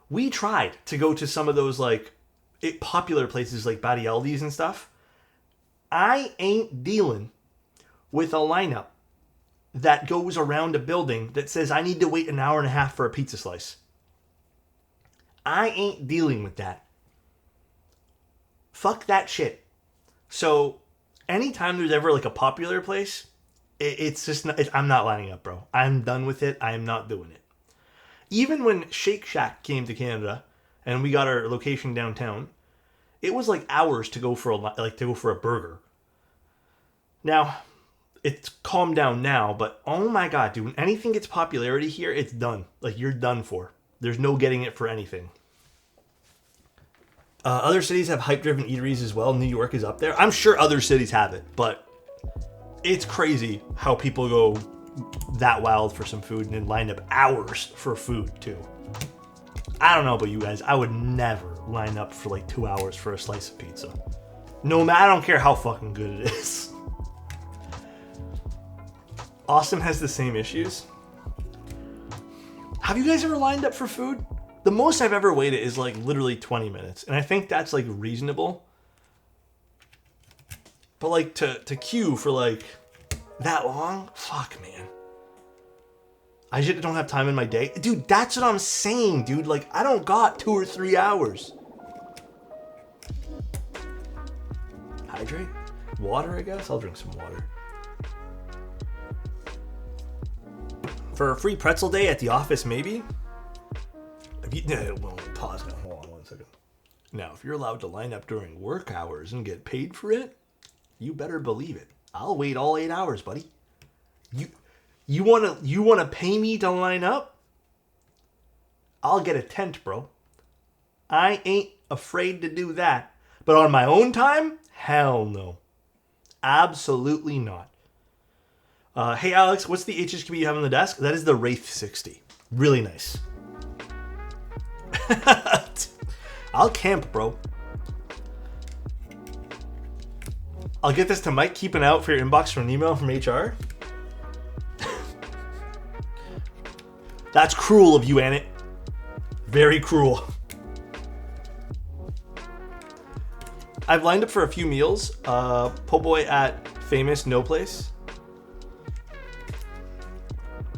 We tried to go to some of those like popular places like Batty Aldi's and stuff. I ain't dealing with a lineup that goes around a building that says I need to wait an hour and a half for a pizza slice. I ain't dealing with that. Fuck that shit. So anytime there's ever like a popular place, it's just not, I'm not lining up, bro. I'm done with it. I am not doing it. Even when Shake Shack came to Canada and we got our location downtown, it was like hours to go for a burger. Now, it's calmed down now, but oh my god, dude, when anything gets popularity here, it's done. Like, you're done for. There's no getting it for anything. Other cities have hype-driven eateries as well. New York is up there. I'm sure other cities have it, but it's crazy how people go that wild for some food and then line up hours for food, too. I don't know about you guys. I would never line up for like 2 hours for a slice of pizza. No matter, I don't care how fucking good it is. Austin has the same issues. Have you guys ever lined up for food? The most I've ever waited is like literally 20 minutes. And I think that's like reasonable. But like to queue for like that long? Fuck, man. I just don't have time in my day. Dude, that's what I'm saying, dude. Like, I don't got 2 or 3 hours. Hydrate? Water, I guess? I'll drink some water. For a free pretzel day at the office, maybe? Well, pause now. Hold on 1 second. Now, if you're allowed to line up during work hours and get paid for it, you better believe it. I'll wait all 8 hours, buddy. You wanna pay me to line up? I'll get a tent, bro. I ain't afraid to do that. But on my own time? Hell no. Absolutely not. Hey Alex, what's the HHQB you have on the desk? That is the Wraith 60. Really nice. I'll camp, bro. I'll get this to Mike. Keep an eye out for your inbox for an email from HR. That's cruel of you, Annette. Very cruel. I've lined up for a few meals. Po' boy at Famous No Place.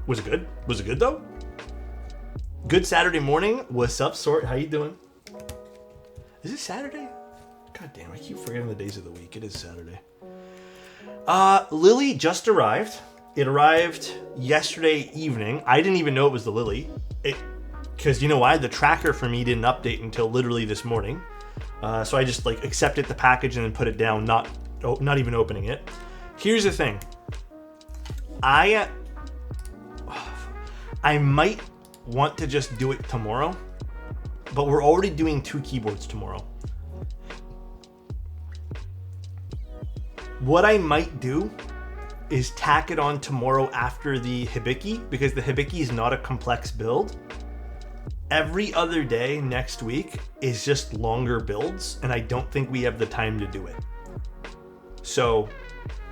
Was it good? Was it good though? Good Saturday morning. What's up, Sort? How you doing? Is it Saturday? God damn, I keep forgetting the days of the week. It is Saturday. Lily just arrived. It arrived yesterday evening. I didn't even know it was the Lily. Because you know why? The tracker for me didn't update until literally this morning. So I just like accepted the package and then put it down, not even opening it. Here's the thing. I might want to just do it tomorrow, but we're already doing 2 keyboards tomorrow. What I might do is tack it on tomorrow after the Hibiki, because the Hibiki is not a complex build. Every other day next week is just longer builds, and I don't think we have the time to do it. So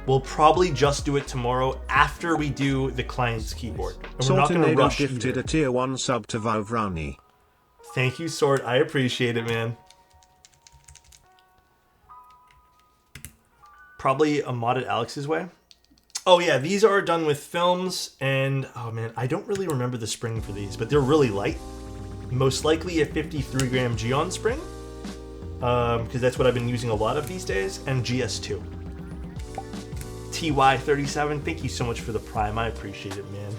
we'll probably just do it tomorrow after we do the client's keyboard. And we're not going to rush gifted either. a tier 1 sub to Vovrani. Thank you, Sword. I appreciate it, man. Probably a modded Alex's way. Oh yeah, these are done with films, and oh man, I don't really remember the spring for these, but they're really light. Most likely a 53 gram Geon spring, because that's what I've been using a lot of these days, and GS2. TY37, thank you so much for the Prime. I appreciate it, man.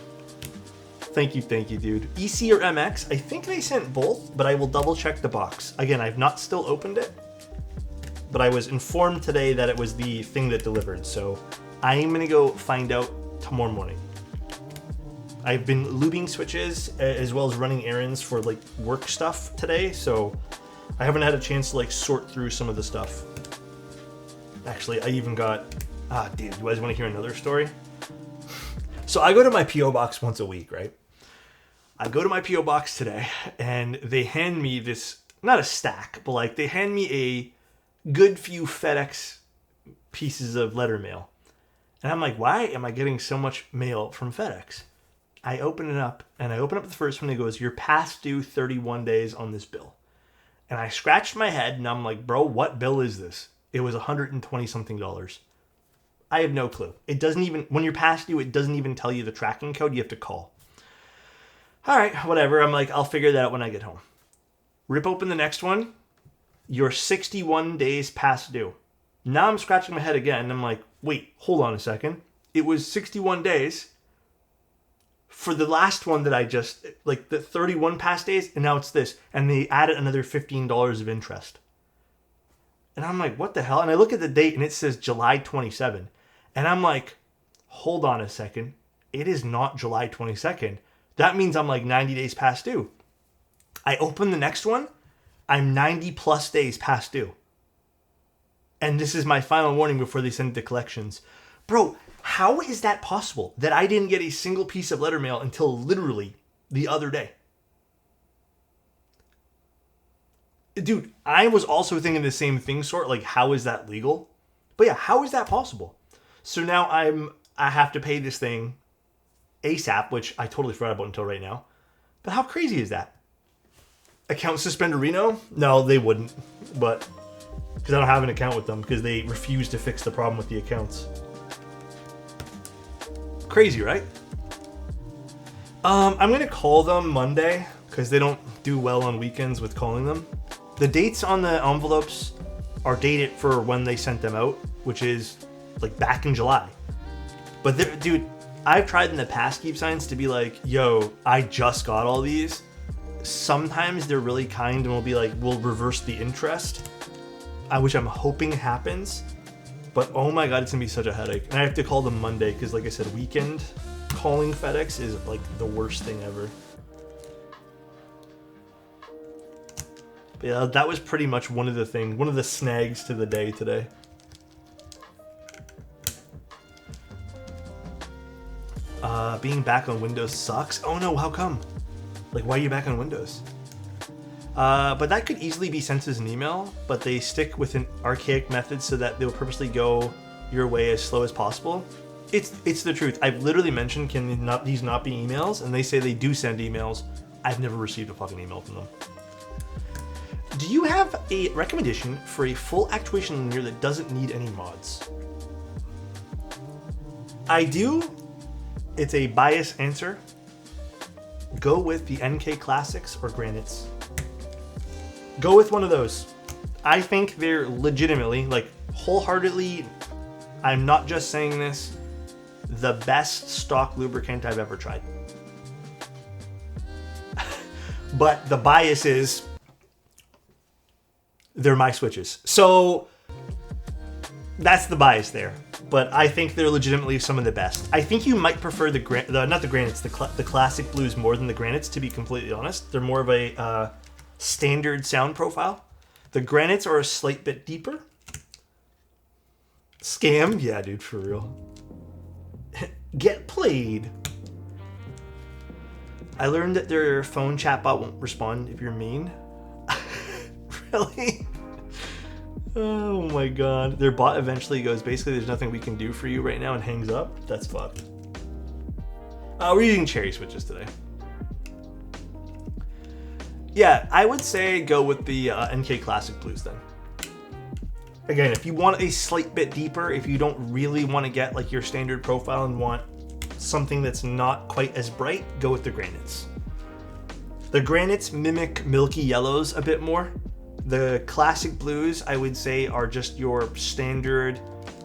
Thank you, dude. EC or MX? I think they sent both, but I will double check the box. Again, I've not still opened it, but I was informed today that it was the thing that delivered, so I'm gonna go find out tomorrow morning. I've been lubing switches as well as running errands for like work stuff today, so I haven't had a chance to like sort through some of the stuff. Actually, I even got, dude, you guys want to hear another story? So I go to my PO box once a week, right? I go to my P.O. box today, and they hand me this, not a stack, but like they hand me a good few FedEx pieces of letter mail. And I'm like, why am I getting so much mail from FedEx? I open it up, and I open up the first one, and it goes, you're past due 31 days on this bill. And I scratched my head, and I'm like, bro, what bill is this? It was $120 something. I have no clue. It doesn't even, when you're past due, it doesn't even tell you the tracking code. You have to call. All right, whatever. I'm like, I'll figure that out when I get home. Rip open the next one. You're 61 days past due. Now I'm scratching my head again. And I'm like, wait, hold on a second. It was 61 days for the last one that I just, like the 31 past days, and now it's this. And they added another $15 of interest. And I'm like, what the hell? And I look at the date, and it says July 27. And I'm like, hold on a second. It is not July 22nd. That means I'm like 90 days past due. I open the next one. I'm 90 plus days past due. And this is my final warning before they send it to collections. Bro, how is that possible that I didn't get a single piece of letter mail until literally the other day? Dude, I was also thinking the same thing, like, how is that legal? But yeah, how is that possible? So now I have to pay this thing ASAP, which I totally forgot about until right now. But how crazy is that? Account suspenderino? No, they wouldn't. But because I don't have an account with them, because they refuse to fix the problem with the accounts. Crazy, right? I'm gonna call them Monday because they don't do well on weekends with calling them. The dates on the envelopes are dated for when they sent them out, which is like back in July. But dude, I've tried in the past keep signs to be like, yo, I just got all these. Sometimes they're really kind and will be like, we'll reverse the interest, which I'm hoping happens. But oh my God, it's gonna be such a headache. And I have to call them Monday because, like I said, weekend calling FedEx is like the worst thing ever. But yeah, that was pretty much one of the snags to the day today. Being back on Windows sucks. Oh no, how come? Like, why are you back on Windows? But that could easily be sent as an email, but they stick with an archaic method so that they'll purposely go your way as slow as possible. It's the truth. I've literally mentioned, can these not be emails? And they say they do send emails. I've never received a fucking email from them. Do you have a recommendation for a full actuation linear that doesn't need any mods? I do. It's a biased answer. Go with the NK Classics or Granites. Go with one of those. I think they're legitimately, like, wholeheartedly, I'm not just saying this, the best stock lubricant I've ever tried. But the bias is they're my switches. So that's the bias there. But I think they're legitimately some of the best. I think you might prefer the classic blues more than the Granites, to be completely honest. They're more of a standard sound profile. The Granites are a slight bit deeper. Scam? Yeah, dude, for real. Get played. I learned that their phone chatbot won't respond if you're mean. Really? Oh my God. Their bot eventually goes, basically there's nothing we can do for you right now, and hangs up. That's fucked. We're using cherry switches today. Yeah, I would say go with the NK Classic Blues then. Again, if you want a slight bit deeper, if you don't really want to get like your standard profile and want something that's not quite as bright, go with the Granites. The Granites mimic milky yellows a bit more. The Classic Blues, I would say, are just your standard,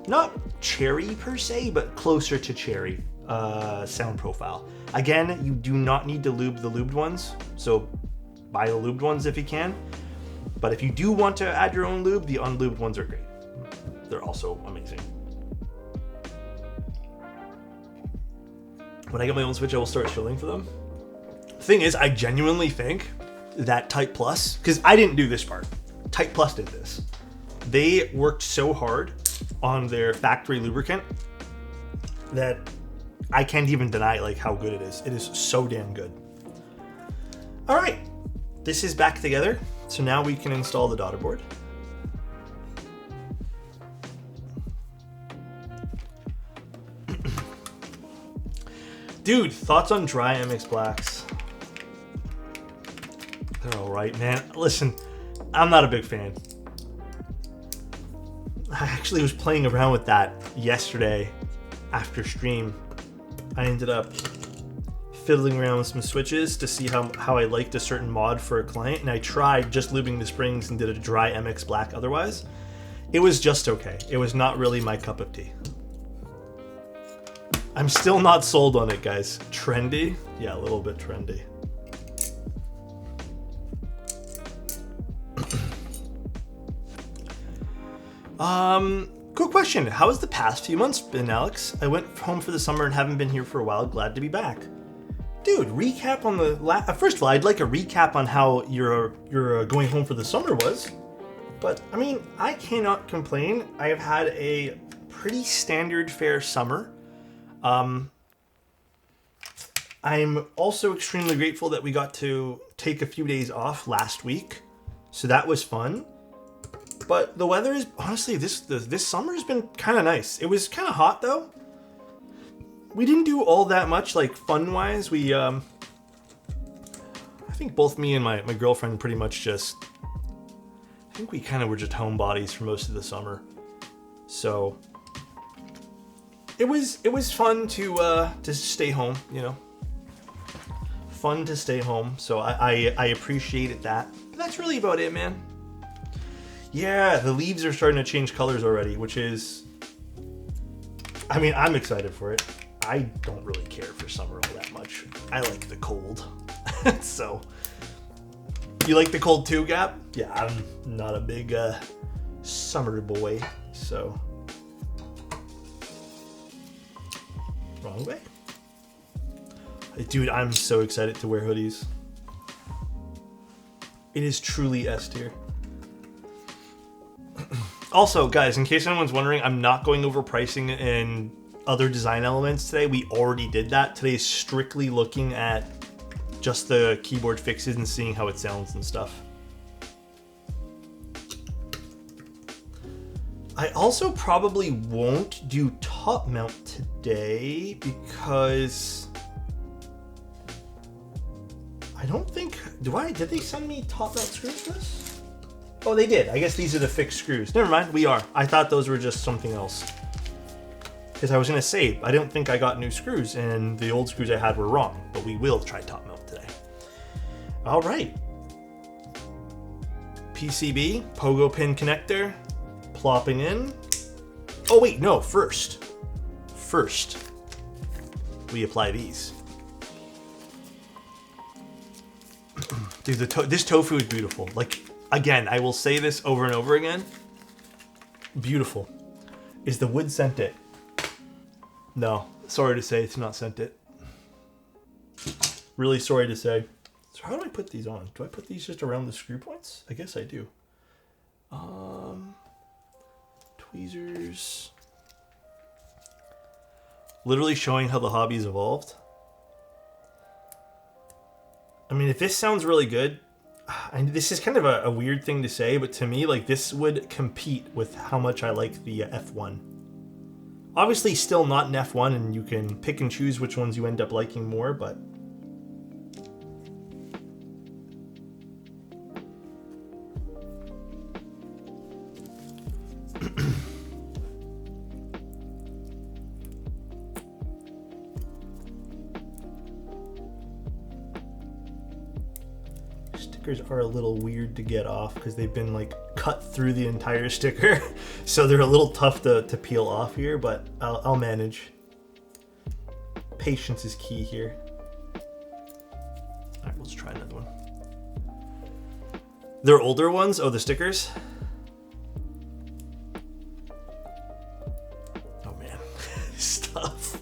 not cherry per se, but closer to cherry sound profile. Again, you do not need to lube the lubed ones, so buy the lubed ones if you can. But if you do want to add your own lube, the unlubed ones are great. They're also amazing. When I get my own Switch, I will start shilling for them. The thing is, I genuinely think that Type Plus, because I didn't do this part, Type Plus did this. They worked so hard on their factory lubricant that I can't even deny like how good it is. It is so damn good. All right, this is back together. So now we can install the daughter board. Dude, thoughts on dry MX Blacks? They're all right, man. Listen, I'm not a big fan. I actually was playing around with that yesterday after stream. I ended up fiddling around with some switches to see how I liked a certain mod for a client, and I tried just lubing the springs and did a dry MX Black otherwise. It was just okay. It was not really my cup of tea. I'm still not sold on it, guys. Trendy? Yeah, a little bit trendy. Quick question. How has the past few months been, Alex? I went home for the summer and haven't been here for a while. Glad to be back. Dude, recap on the first of all, I'd like a recap on how your going home for the summer was. But, I mean, I cannot complain. I have had a pretty standard fare summer. I'm also extremely grateful that we got to take a few days off last week. So that was fun. But the weather is, honestly, this summer has been kind of nice. It was kind of hot, though. We didn't do all that much, like, fun-wise. We, I think both me and my girlfriend pretty much just, I think we kind of were just homebodies for most of the summer. So, it was fun to stay home, you know. Fun to stay home, so I appreciated that. But that's really about it, man. Yeah, the leaves are starting to change colors already, which is, I mean, I'm excited for it. I don't really care for summer all that much. I like the cold. So, you like the cold too, Gap? Yeah, I'm not a big summer boy, so. Wrong way? Dude, I'm so excited to wear hoodies. It is truly S tier. Also, guys, in case anyone's wondering, I'm not going over pricing and other design elements today. We already did that. Today is strictly looking at just the keyboard fixes and seeing how it sounds and stuff. I also probably won't do top mount today because I don't think, did they send me top mount screws for this? Oh, they did. I guess these are the fixed screws. Never mind, we are. I thought those were just something else. Because I was going to say, I don't think I got new screws, and the old screws I had were wrong. But we will try top mount today. All right. PCB, pogo pin connector, plopping in. Oh, wait, no, first, we apply these. Dude, this tofu is beautiful. Like, again, I will say this over and over again. Beautiful. Is the wood scented? No. Sorry to say, it's not scented. Really sorry to say. So how do I put these on? Do I put these just around the screw points? I guess I do. Tweezers. Literally showing how the hobby's evolved. I mean, if this sounds really good, and this is kind of a weird thing to say, but to me, like, this would compete with how much I like the F1. Obviously, still not an F1, and you can pick and choose which ones you end up liking more, but stickers are a little weird to get off because they've been like cut through the entire sticker. So they're a little tough to peel off here, but I'll manage. Patience is key here. All right, let's try another one. They're older ones? Oh, the stickers? Oh man, stuff.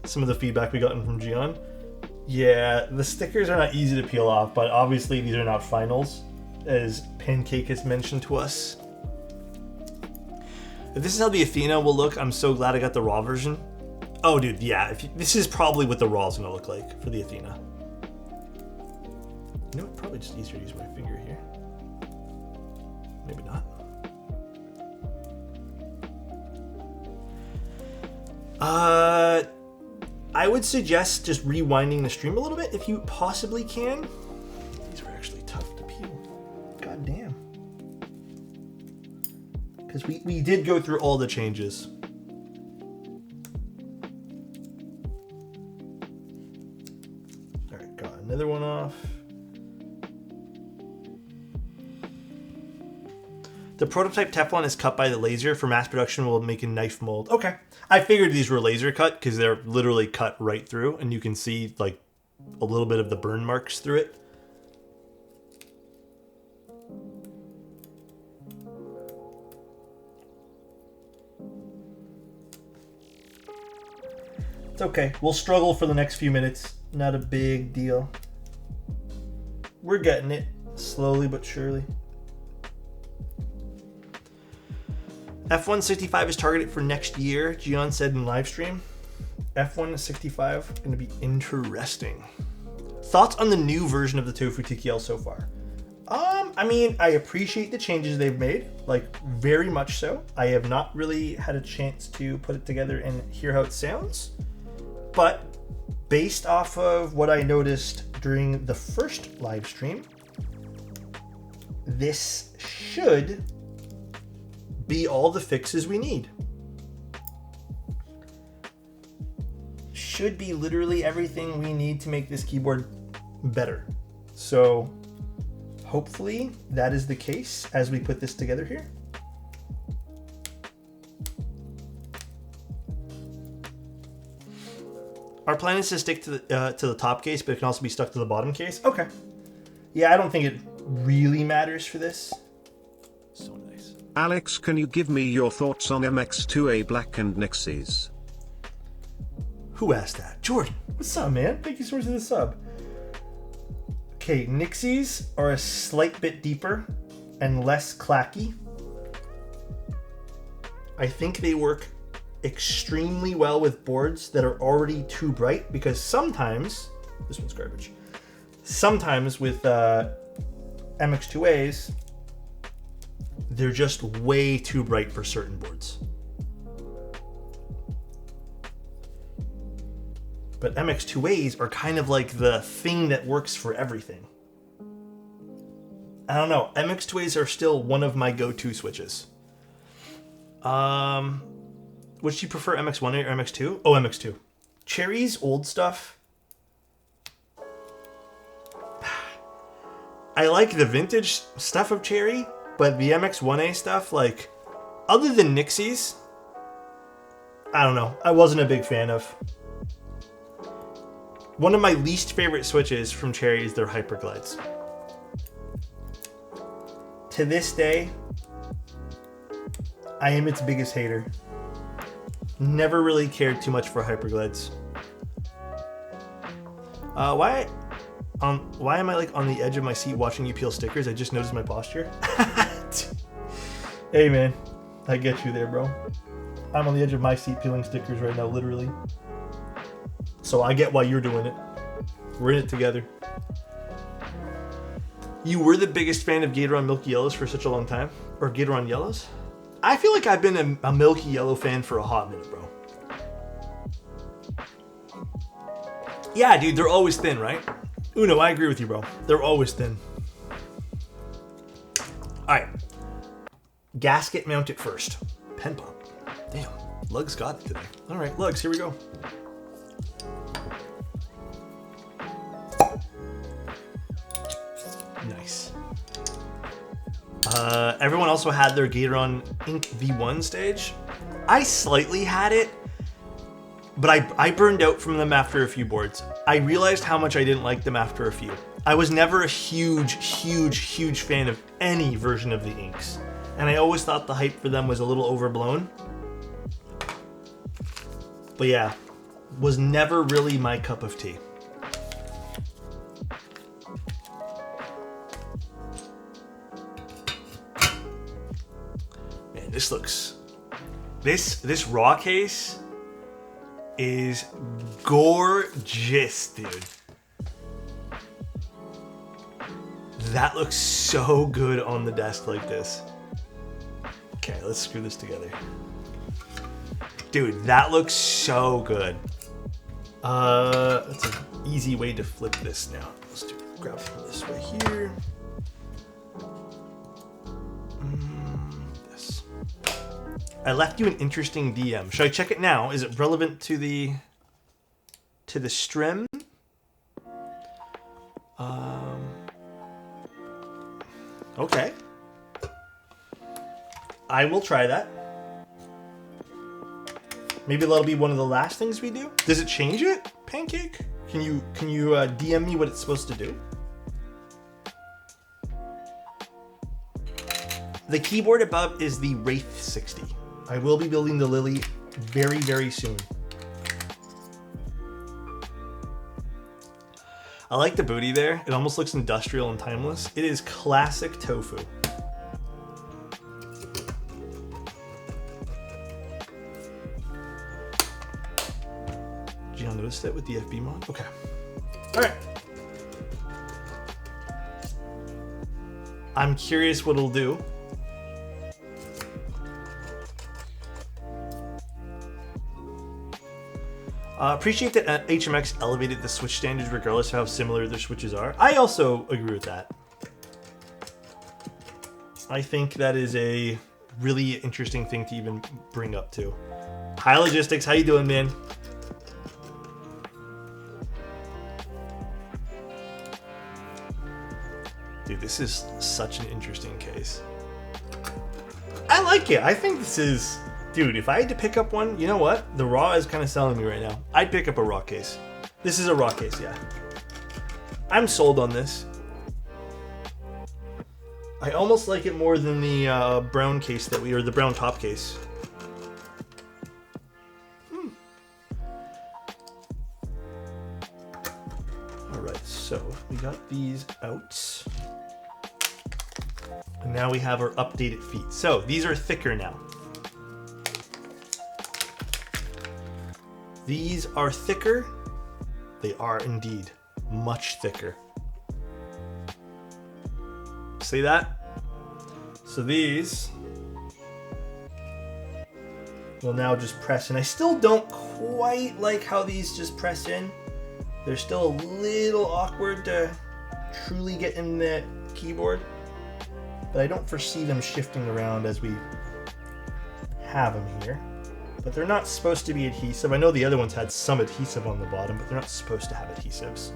Some of the feedback we gotten from Gian. Yeah, the stickers are not easy to peel off, but obviously these are not finals, as Pancake has mentioned to us. If this is how the Athena will look, I'm so glad I got the raw version. Oh, dude, yeah. This is probably what the raw is going to look like for the Athena. You know what? Probably just easier to use my finger here. Maybe not. I would suggest just rewinding the stream a little bit if you possibly can. These were actually tough to peel. God damn. Because we did go through all the changes. All right, got another one off. The prototype Teflon is cut by the laser. For mass production, we'll make a knife mold. Okay. I figured these were laser cut because they're literally cut right through, and you can see like a little bit of the burn marks through it. It's okay. We'll struggle for the next few minutes. Not a big deal. We're getting it slowly but surely. F165 is targeted for next year, Gian said in live stream. F165 going to be interesting. Thoughts on the new version of the Tofu TKL so far? I mean, I appreciate the changes they've made, like very much so. I have not really had a chance to put it together and hear how it sounds, but based off of what I noticed during the first live stream, this should be all the fixes we need. Should be literally everything we need to make this keyboard better. So hopefully that is the case as we put this together here. Our plan is to stick to the top case, but it can also be stuck to the bottom case. Okay. Yeah, I don't think it really matters for this. So nice. Alex, can you give me your thoughts on MX2A Black and Nixies? Who asked that? Jordan. What's up, man? Thank you so much for the sub. Okay, Nixies are a slight bit deeper and less clacky. I think they work extremely well with boards that are already too bright, because sometimes, this one's garbage, sometimes with MX2As, they're just way too bright for certain boards. But MX2As are kind of like the thing that works for everything. I don't know. MX2As are still one of my go-to switches. Would you prefer MX1A or MX2? Oh, MX2. Cherry's old stuff. I like the vintage stuff of Cherry, but the MX1A stuff, like, other than Nixies, I don't know. I wasn't a big fan of. One of my least favorite switches from Cherry is their Hyperglides. To this day, I am its biggest hater. Never really cared too much for Hyperglides. Why am I like on the edge of my seat watching you peel stickers? I just noticed my posture. Hey man, I get you there, bro. I'm on the edge of my seat peeling stickers right now, literally. So I get why you're doing it. We're in it together. You were the biggest fan of Gatoron Milky Yellows for such a long time? Or Gatoron Yellows? I feel like I've been a Milky Yellow fan for a hot minute, bro. Yeah, dude, they're always thin, right? Uno, I agree with you, bro. They're always thin. Alright. Gasket mount it first. Pen pump. Damn, Lugs got it today. Alright, Lugs, here we go. Nice. Everyone also had their Gatoron Ink V1 stage. I slightly had it, but I burned out from them after a few boards. I realized how much I didn't like them after a few. I was never a huge fan of any version of the inks, and I always thought the hype for them was a little overblown. But yeah, was never really my cup of tea. This looks This raw case is gorgeous, dude. That looks so good on the desk like this. Okay, let's screw this together. Dude, that looks so good. That's an easy way to flip this now. Let's grab it this way here. This. I left you an interesting DM. Should I check it now? Is it relevant to the stream? Okay. I will try that. Maybe that'll be one of the last things we do. Does it change it, Pancake? Can you DM me what it's supposed to do? The keyboard above is the Wraith 60. I will be building the Lily very, very soon. I like the booty there. It almost looks industrial and timeless. It is classic Tofu. Did you not notice that with the FB mod? Okay. All right. I'm curious what it'll do. Appreciate that HMX elevated the Switch standards regardless of how similar their Switches are. I also agree with that. I think that is a really interesting thing to even bring up too. Hi Logistics, how you doing, man? Dude, this is such an interesting case. I like it. I think this is... Dude, if I had to pick up one, you know what? The raw is kind of selling me right now. I'd pick up a raw case. This is a raw case, yeah. I'm sold on this. I almost like it more than the brown case that or the brown top case. All right, so we got these out. And now we have our updated feet. So these are thicker now. These are thicker. They are indeed much thicker. See that? So these will now just press in. I still don't quite like how these just press in. They're still a little awkward to truly get in the keyboard, but I don't foresee them shifting around as we have them here. But they're not supposed to be adhesive. I know the other ones had some adhesive on the bottom, but they're not supposed to have adhesives.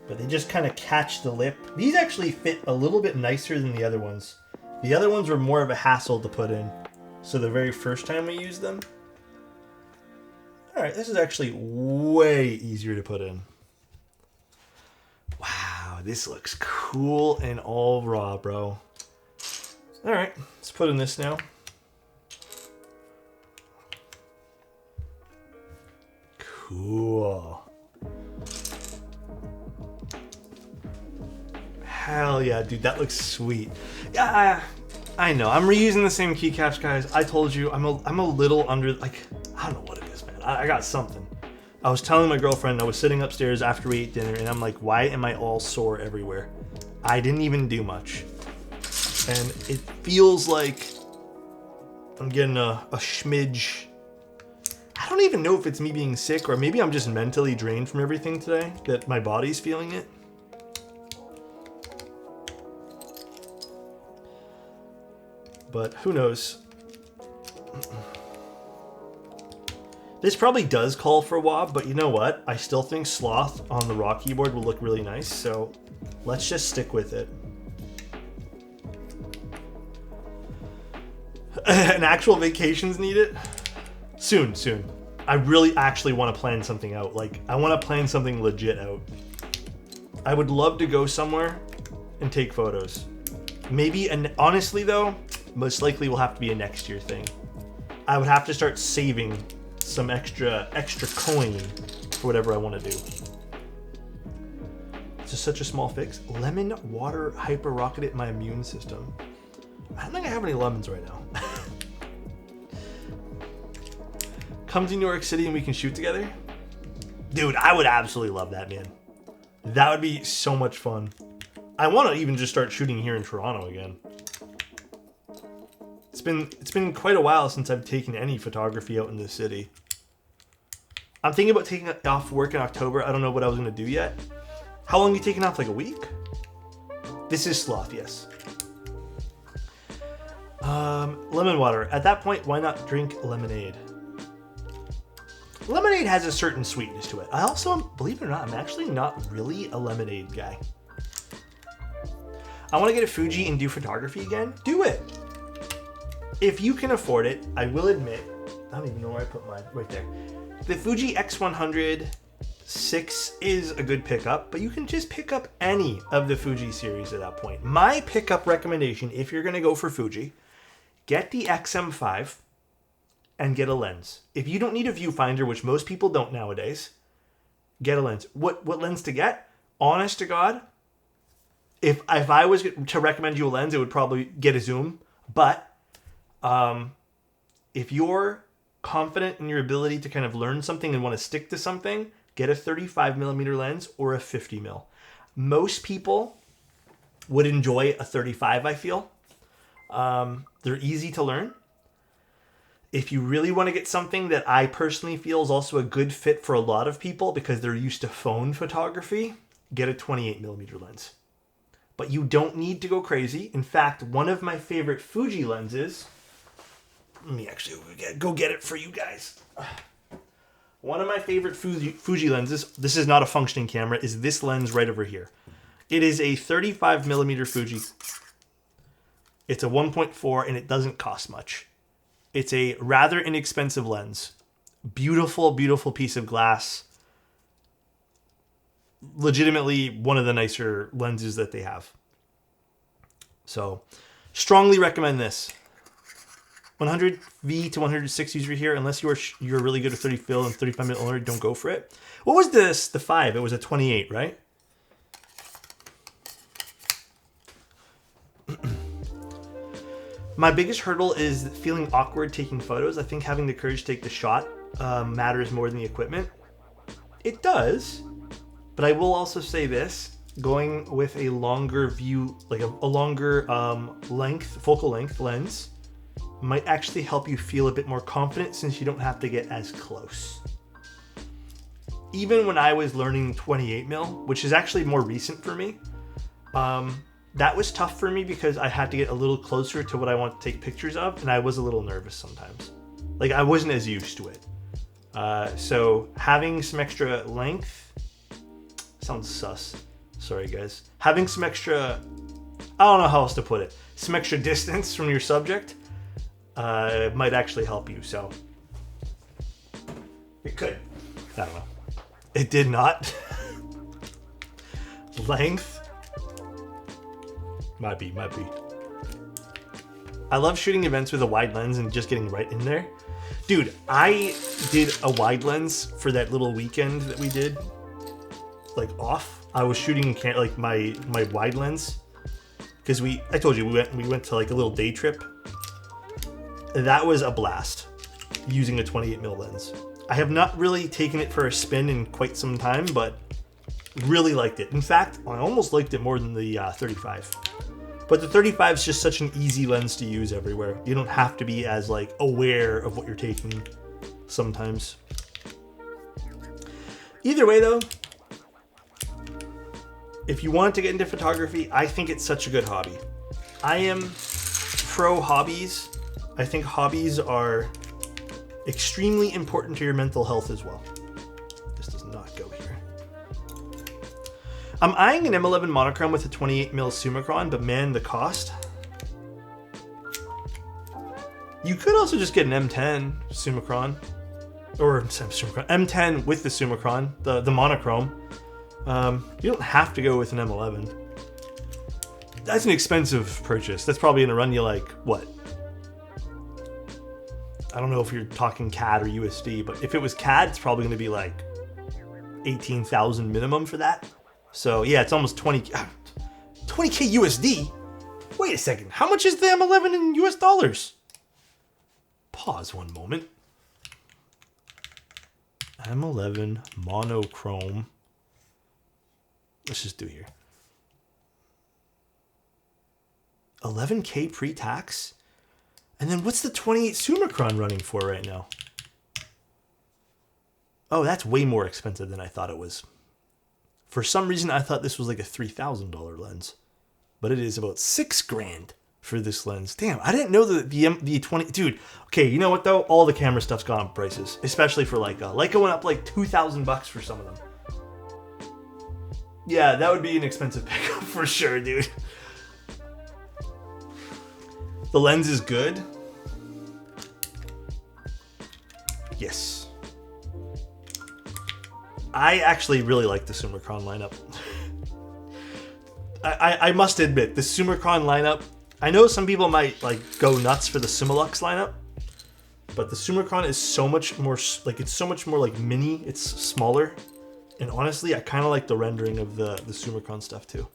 But they just kind of catch the lip. These actually fit a little bit nicer than the other ones. The other ones were more of a hassle to put in. So the very first time we used them. All right, this is actually way easier to put in. Wow, this looks cool and all raw, bro. All right, let's put in this now. Cool. Hell yeah, dude, that looks sweet. Yeah, I know. I'm reusing the same keycaps, guys. I told you, I'm a little under, like, I don't know what it is, man. I got something. I was telling my girlfriend, I was sitting upstairs after we ate dinner, and I'm like, why am I all sore everywhere? I didn't even do much. And it feels like I'm getting a smidge. I don't even know if it's me being sick or maybe I'm just mentally drained from everything today, that my body's feeling it. But who knows? This probably does call for WOB, but you know what? I still think Sloth on the raw keyboard will look really nice, so let's just stick with it. An actual vacation's needed? Soon. I really actually want to plan something out. Like, I want to plan something legit out. I would love to go somewhere and take photos. Maybe, and honestly though, most likely will have to be a next year thing. I would have to start saving some extra coin for whatever I want to do. It's just such a small fix. Lemon water hyper rocketed my immune system. I don't think I have any lemons right now. Come to New York City and we can shoot together? Dude, I would absolutely love that, man. That would be so much fun. I want to even just start shooting here in Toronto again. It's been quite a while since I've taken any photography out in the city. I'm thinking about taking off work in October. I don't know what I was going to do yet. How long are you taking off? Like a week? This is sloth, yes. Lemon water. At that point, why not drink lemonade? Lemonade has a certain sweetness to it. I also, believe it or not, I'm actually not really a lemonade guy. I want to get a Fuji and do photography again. Do it. If you can afford it, I will admit, I don't even know where I put mine. Right there. The Fuji X100 6 is a good pickup, but you can just pick up any of the Fuji series at that point. My pickup recommendation, if you're going to go for Fuji, get the XM5 and get a lens. If you don't need a viewfinder, which most people don't nowadays, get a lens. What lens to get? Honest to God, if I was to recommend you a lens, it would probably get a zoom. But if you're confident in your ability to kind of learn something and want to stick to something, get a 35mm lens or a 50mm. Most people would enjoy a 35, I feel. They're easy to learn. If you really want to get something that I personally feel is also a good fit for a lot of people because they're used to phone photography, get a 28mm lens. But you don't need to go crazy. In fact, one of my favorite Fuji lenses, let me actually go get it for you guys. One of my favorite Fuji lenses, this is not a functioning camera, is this lens right over here. It is a 35mm Fuji. It's a 1.4 and it doesn't cost much. It's a rather inexpensive lens. Beautiful, beautiful piece of glass. Legitimately one of the nicer lenses that they have. So, strongly recommend this. 100V to 106 user here. Unless you're really good at 30 fill and 35mm, don't go for it. What was this? The 5. It was a 28, right? My biggest hurdle is feeling awkward taking photos. I think having the courage to take the shot matters more than the equipment. It does, but I will also say this. Going with a longer view, like a longer focal length lens, might actually help you feel a bit more confident since you don't have to get as close. Even when I was learning 28mm, which is actually more recent for me, that was tough for me because I had to get a little closer to what I want to take pictures of, and I was a little nervous sometimes. Like, I wasn't as used to it. So having some extra length sounds sus. Sorry, guys. Having some extra, I don't know how else to put it, some extra distance from your subject might actually help you. So it could. I don't know. It did not. Length. Might be. I love shooting events with a wide lens and just getting right in there. Dude, I did a wide lens for that little weekend that we did, like off. I was shooting like my wide lens because I told you we went to like a little day trip. That was a blast using a 28mm lens. I have not really taken it for a spin in quite some time, but really liked it. In fact, I almost liked it more than the 35. But the 35 is just such an easy lens to use everywhere. You don't have to be as like aware of what you're taking sometimes. Either way though, if you want to get into photography, I think it's such a good hobby. I am pro hobbies. I think hobbies are extremely important to your mental health as well. This does not go here. I'm eyeing an M11 monochrome with a 28mm Summicron, but man, the cost. You could also just get an M10 Summicron, or M10 with the Summicron, the monochrome. You don't have to go with an M11. That's an expensive purchase. That's probably gonna run you like, what? I don't know if you're talking CAD or USD, but if it was CAD, it's probably gonna be like 18,000 minimum for that. So yeah, it's almost 20K USD. Wait a second. How much is the M11 in US dollars? Pause one moment. M11 monochrome. Let's just do here. 11K pre-tax? And then what's the 28 Summicron running for right now? Oh, that's way more expensive than I thought it was. For some reason, I thought this was like a $3,000 lens. But it is about $6,000 for this lens. Damn, I didn't know that the 20... Dude, okay, you know what though? All the camera stuff's gone up prices. Especially for Leica. Leica went up like $2,000 for some of them. Yeah, that would be an expensive pickup for sure, dude. The lens is good. Yes. I actually really like the Summicron lineup. I must admit, the Summicron lineup, I know some people might like go nuts for the Summilux lineup, but the Summicron is so much more, like it's so much more like mini, it's smaller. And honestly, I kind of like the rendering of the Summicron stuff too.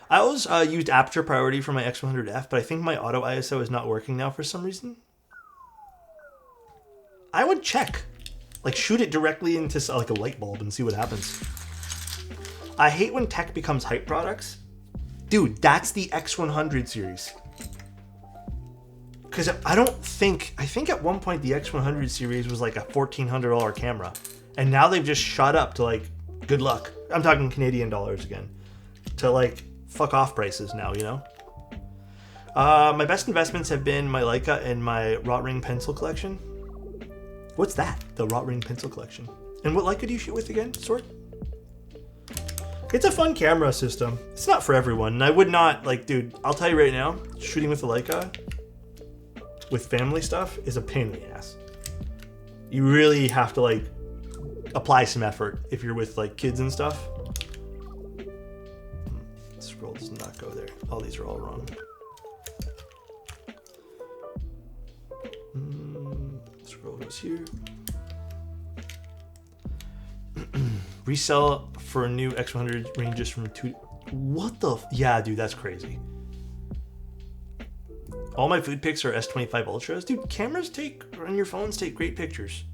I always used aperture priority for my X100F, but I think my auto ISO is not working now for some reason. I would check. Like, shoot it directly into like a light bulb and see what happens. I hate when tech becomes hype products. Dude, that's the X100 series. Because I think at one point the X100 series was like a $1,400 camera. And now they've just shot up to like, good luck. I'm talking Canadian dollars again. To like, fuck off prices now, you know? My best investments have been my Leica and my Rot Ring pencil collection. What's that? The Rot Ring pencil collection. And what Leica do you shoot with again, Sword? It's a fun camera system. It's not for everyone. And I would not, like, dude, I'll tell you right now, shooting with a Leica with family stuff is a pain in the ass. You really have to, like, apply some effort if you're with, like, kids and stuff. Scroll does not go there. All these are all wrong. Scroll goes here. Resell for a new X100 ranges from 2... What the... Yeah, dude, that's crazy. All my food pics are S25 Ultras. Dude, cameras and your phones take great pictures.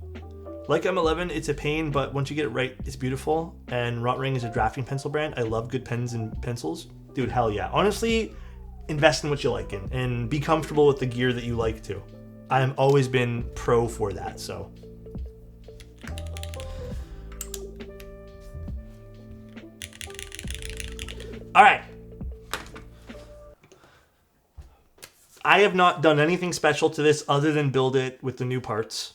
Like M11, it's a pain, but once you get it right, it's beautiful. And Rot Ring is a drafting pencil brand. I love good pens and pencils. Dude, hell yeah. Honestly, invest in what you like in and be comfortable with the gear that you like to. I've always been pro for that, so... All right. I have not done anything special to this other than build it with the new parts.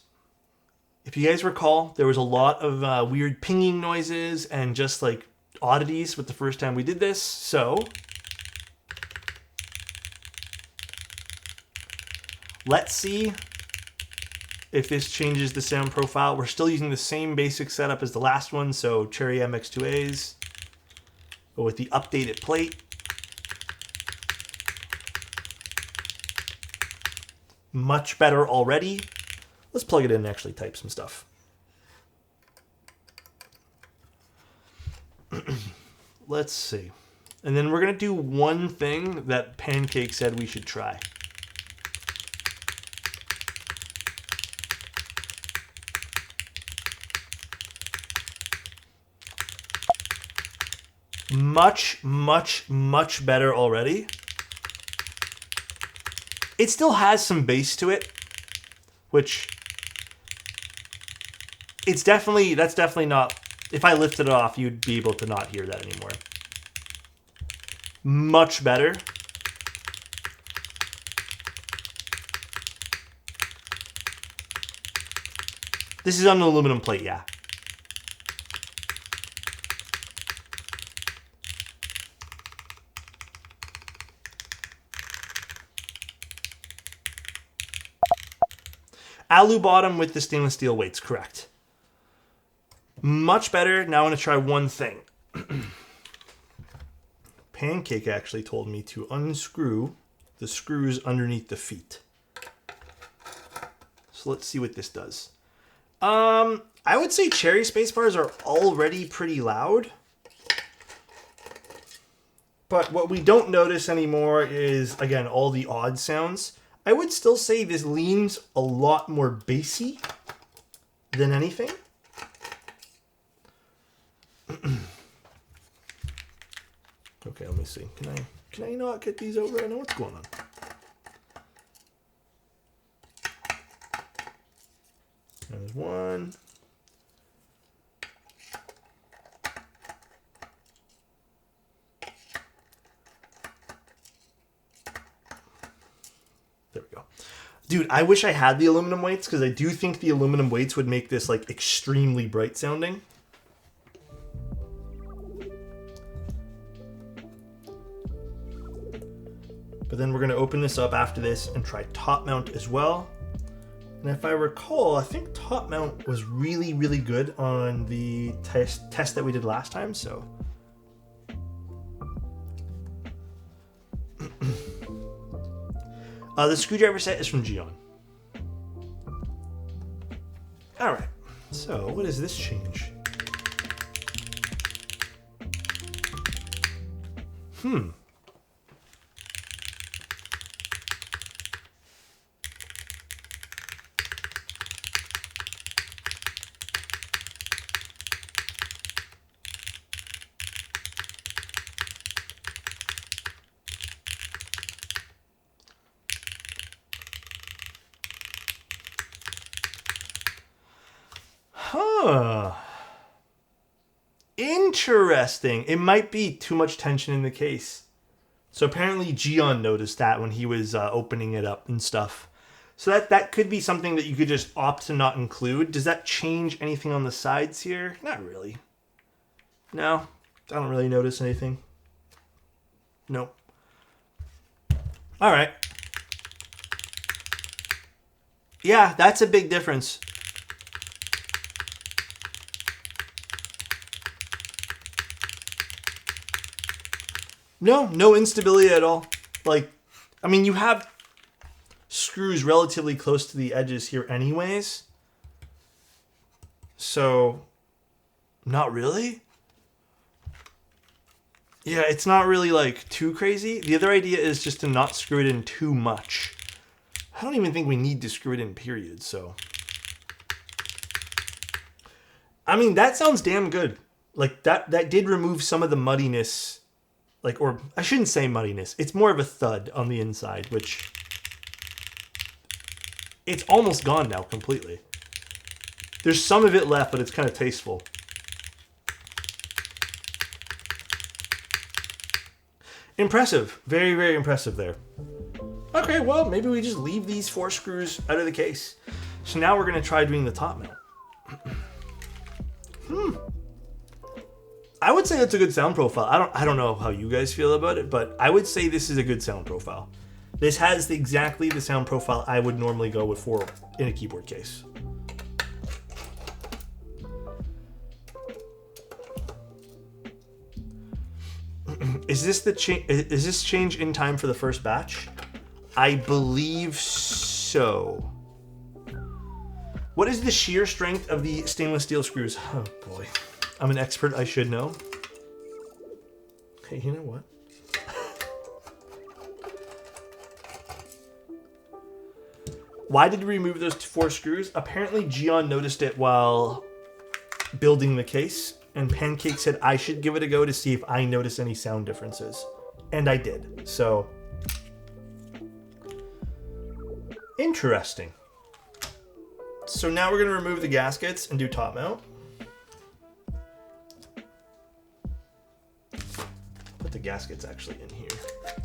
If you guys recall, there was a lot of weird pinging noises and just like oddities with the first time we did this. So let's see if this changes the sound profile. We're still using the same basic setup as the last one. So Cherry MX2As. But with the updated plate. Much better already. Let's plug it in and actually type some stuff. Let's see. And then we're going to do one thing that Pancake said we should try. Much, much, much better already. It still has some bass to it, which that's definitely not, if I lifted it off, you'd be able to not hear that anymore. Much better. This is on an aluminum plate, yeah. Alu bottom with the stainless steel weights, correct. Much better. Now I want to try one thing. Pancake actually told me to unscrew the screws underneath the feet. So let's see what this does. I I would say cherry spacebars are already pretty loud. But what we don't notice anymore is, again, all the odd sounds. I would still say this leans a lot more bassy than anything. Okay, let me see. Can I not get these over? I know what's going on. There's one. There we go. Dude, I wish I had the aluminum weights because I do think the aluminum weights would make this like extremely bright sounding. But then we're going to open this up after this and try top mount as well. And if I recall, I think top mount was really, really good on the test that we did last time, so. The screwdriver set is from Gion. All right, so what does this change? Huh. Interesting. It might be too much tension in the case. So apparently Gion noticed that when he was opening it up and stuff. So that could be something that you could just opt to not include. Does that change anything on the sides here? Not really. No, I don't really notice anything. Nope. All right. Yeah, that's a big difference. No instability at all. Like, I mean, you have screws relatively close to the edges here anyways. So, not really. Yeah, it's not really like too crazy. The other idea is just to not screw it in too much. I don't even think we need to screw it in, period, so. I mean, that sounds damn good. Like, that did remove some of the muddiness. Like, or I shouldn't say muddiness. It's more of a thud on the inside, which it's almost gone now completely. There's some of it left, but it's kind of tasteful. Impressive. Very, very impressive there. Okay, well, maybe we just leave these 4 screws out of the case. So now we're going to try doing the top mount. I would say that's a good sound profile. I don't know how you guys feel about it, but I would say this is a good sound profile. This has exactly the sound profile I would normally go with for in a keyboard case. Is this change in time for the first batch? I believe so. What is the shear strength of the stainless steel screws? Oh boy. I'm an expert, I should know. Hey, you know what? Why did we remove those 4 screws? Apparently Gion noticed it while building the case, and Pancake said I should give it a go to see if I notice any sound differences. And I did, so. Interesting. So now we're gonna remove the gaskets and do top mount. Put the gaskets actually in here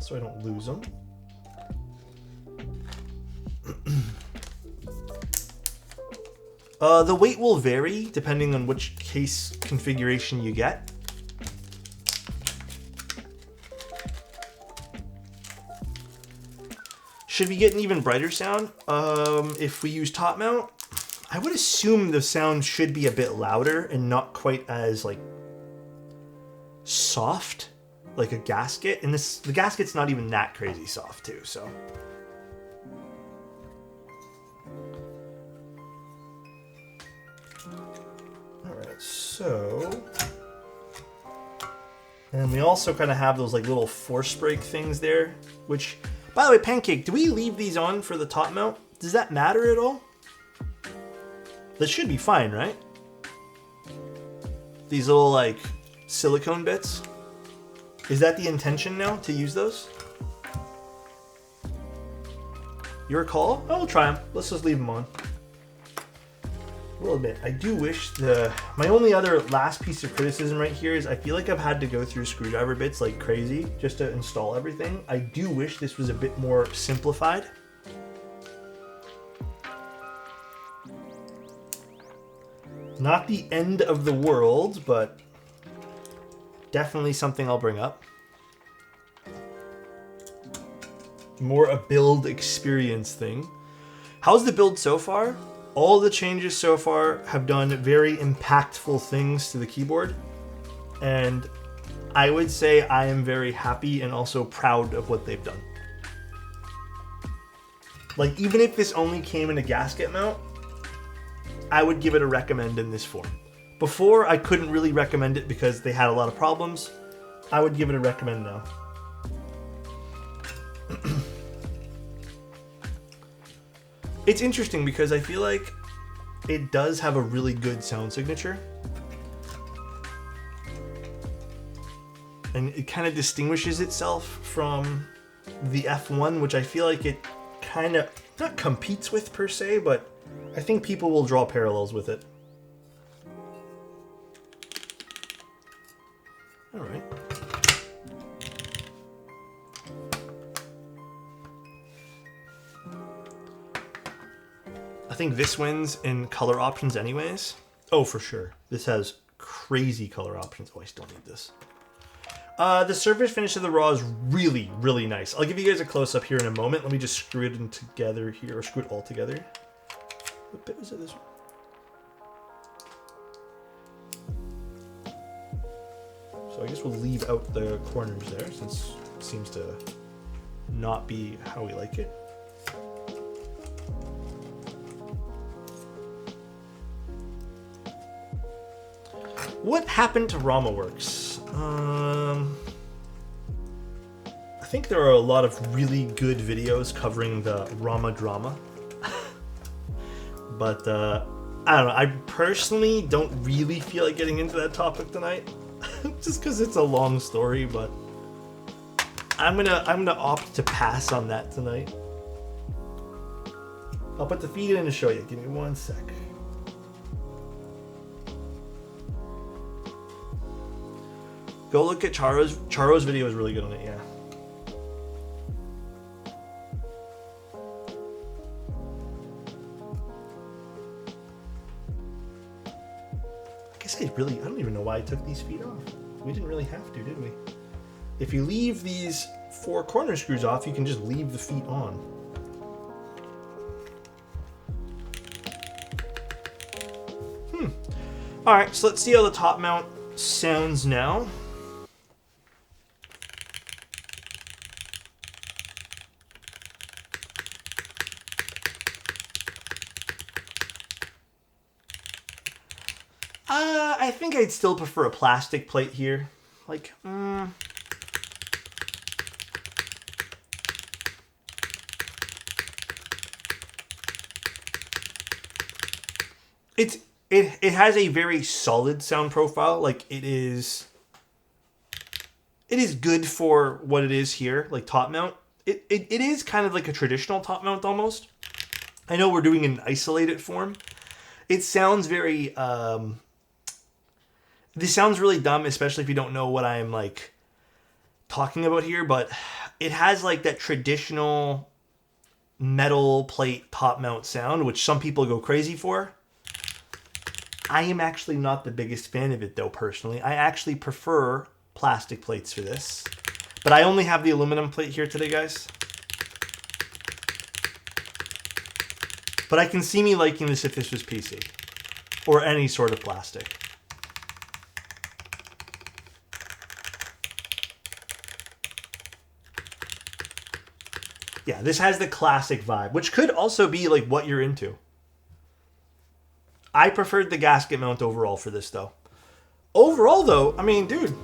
so I don't lose them. The weight will vary depending on which case configuration you get. Should we get an even brighter sound if we use top mount? I would assume the sound should be a bit louder and not quite as like soft like a gasket. And the gasket's not even that crazy soft too, so. Alright, so... And we also kind of have those like little force break things there, which, by the way, Pancake, do we leave these on for the top mount? Does that matter at all? That should be fine, right? These little like silicone bits. Is that the intention now, to use those? Your call? Oh, we'll try them. Let's just leave them on. A little bit. I do wish my only other last piece of criticism right here is I feel like I've had to go through screwdriver bits like crazy just to install everything. I do wish this was a bit more simplified. Not the end of the world, but definitely something I'll bring up. More a build experience thing. How's the build so far? All the changes so far have done very impactful things to the keyboard, and I would say I am very happy and also proud of what they've done. Like, even if this only came in a gasket mount, I would give it a recommend in this form. Before, I couldn't really recommend it because they had a lot of problems. I would give it a recommend now. It's interesting because I feel like it does have a really good sound signature. And it kind of distinguishes itself from the F1, which I feel like it kind of, not competes with per se, but I think people will draw parallels with it. All right. I think this wins in color options anyways. Oh, for sure. This has crazy color options. Oh, I still need this. The surface finish of the raw is really, really nice. I'll give you guys a close-up here in a moment. Let me just screw it in together here, or screw it all together. What bit was it, this one? So I guess we'll leave out the corners there, since it seems to not be how we like it. What happened to RamaWorks? I think there are a lot of really good videos covering the Rama drama. But I don't know, I personally don't really feel like getting into that topic tonight. Just because it's a long story, but I'm gonna opt to pass on that tonight. I'll put the feed in to show you. Give me one sec. Go look at Charo's. Charo's video is really good on it, yeah. I guess I don't even know why I took these feet off. We didn't really have to, did we? If you leave these 4 corner screws off, you can just leave the feet on. All right, so let's see how the top mount sounds now. I think I'd still prefer a plastic plate here. Like, it has a very solid sound profile. Like, it is good for what it is here, like top mount. It is kind of like a traditional top mount almost. I know we're doing an isolated form. It sounds very this sounds really dumb, especially if you don't know what I'm like talking about here, but it has like that traditional metal plate top mount sound, which some people go crazy for. I am actually not the biggest fan of it though, personally. I actually prefer plastic plates for this, but I only have the aluminum plate here today, guys. But I can see me liking this if this was PC or any sort of plastic. Yeah, this has the classic vibe, which could also be like what you're into. I preferred the gasket mount overall for this, though. Overall, though, I mean, dude,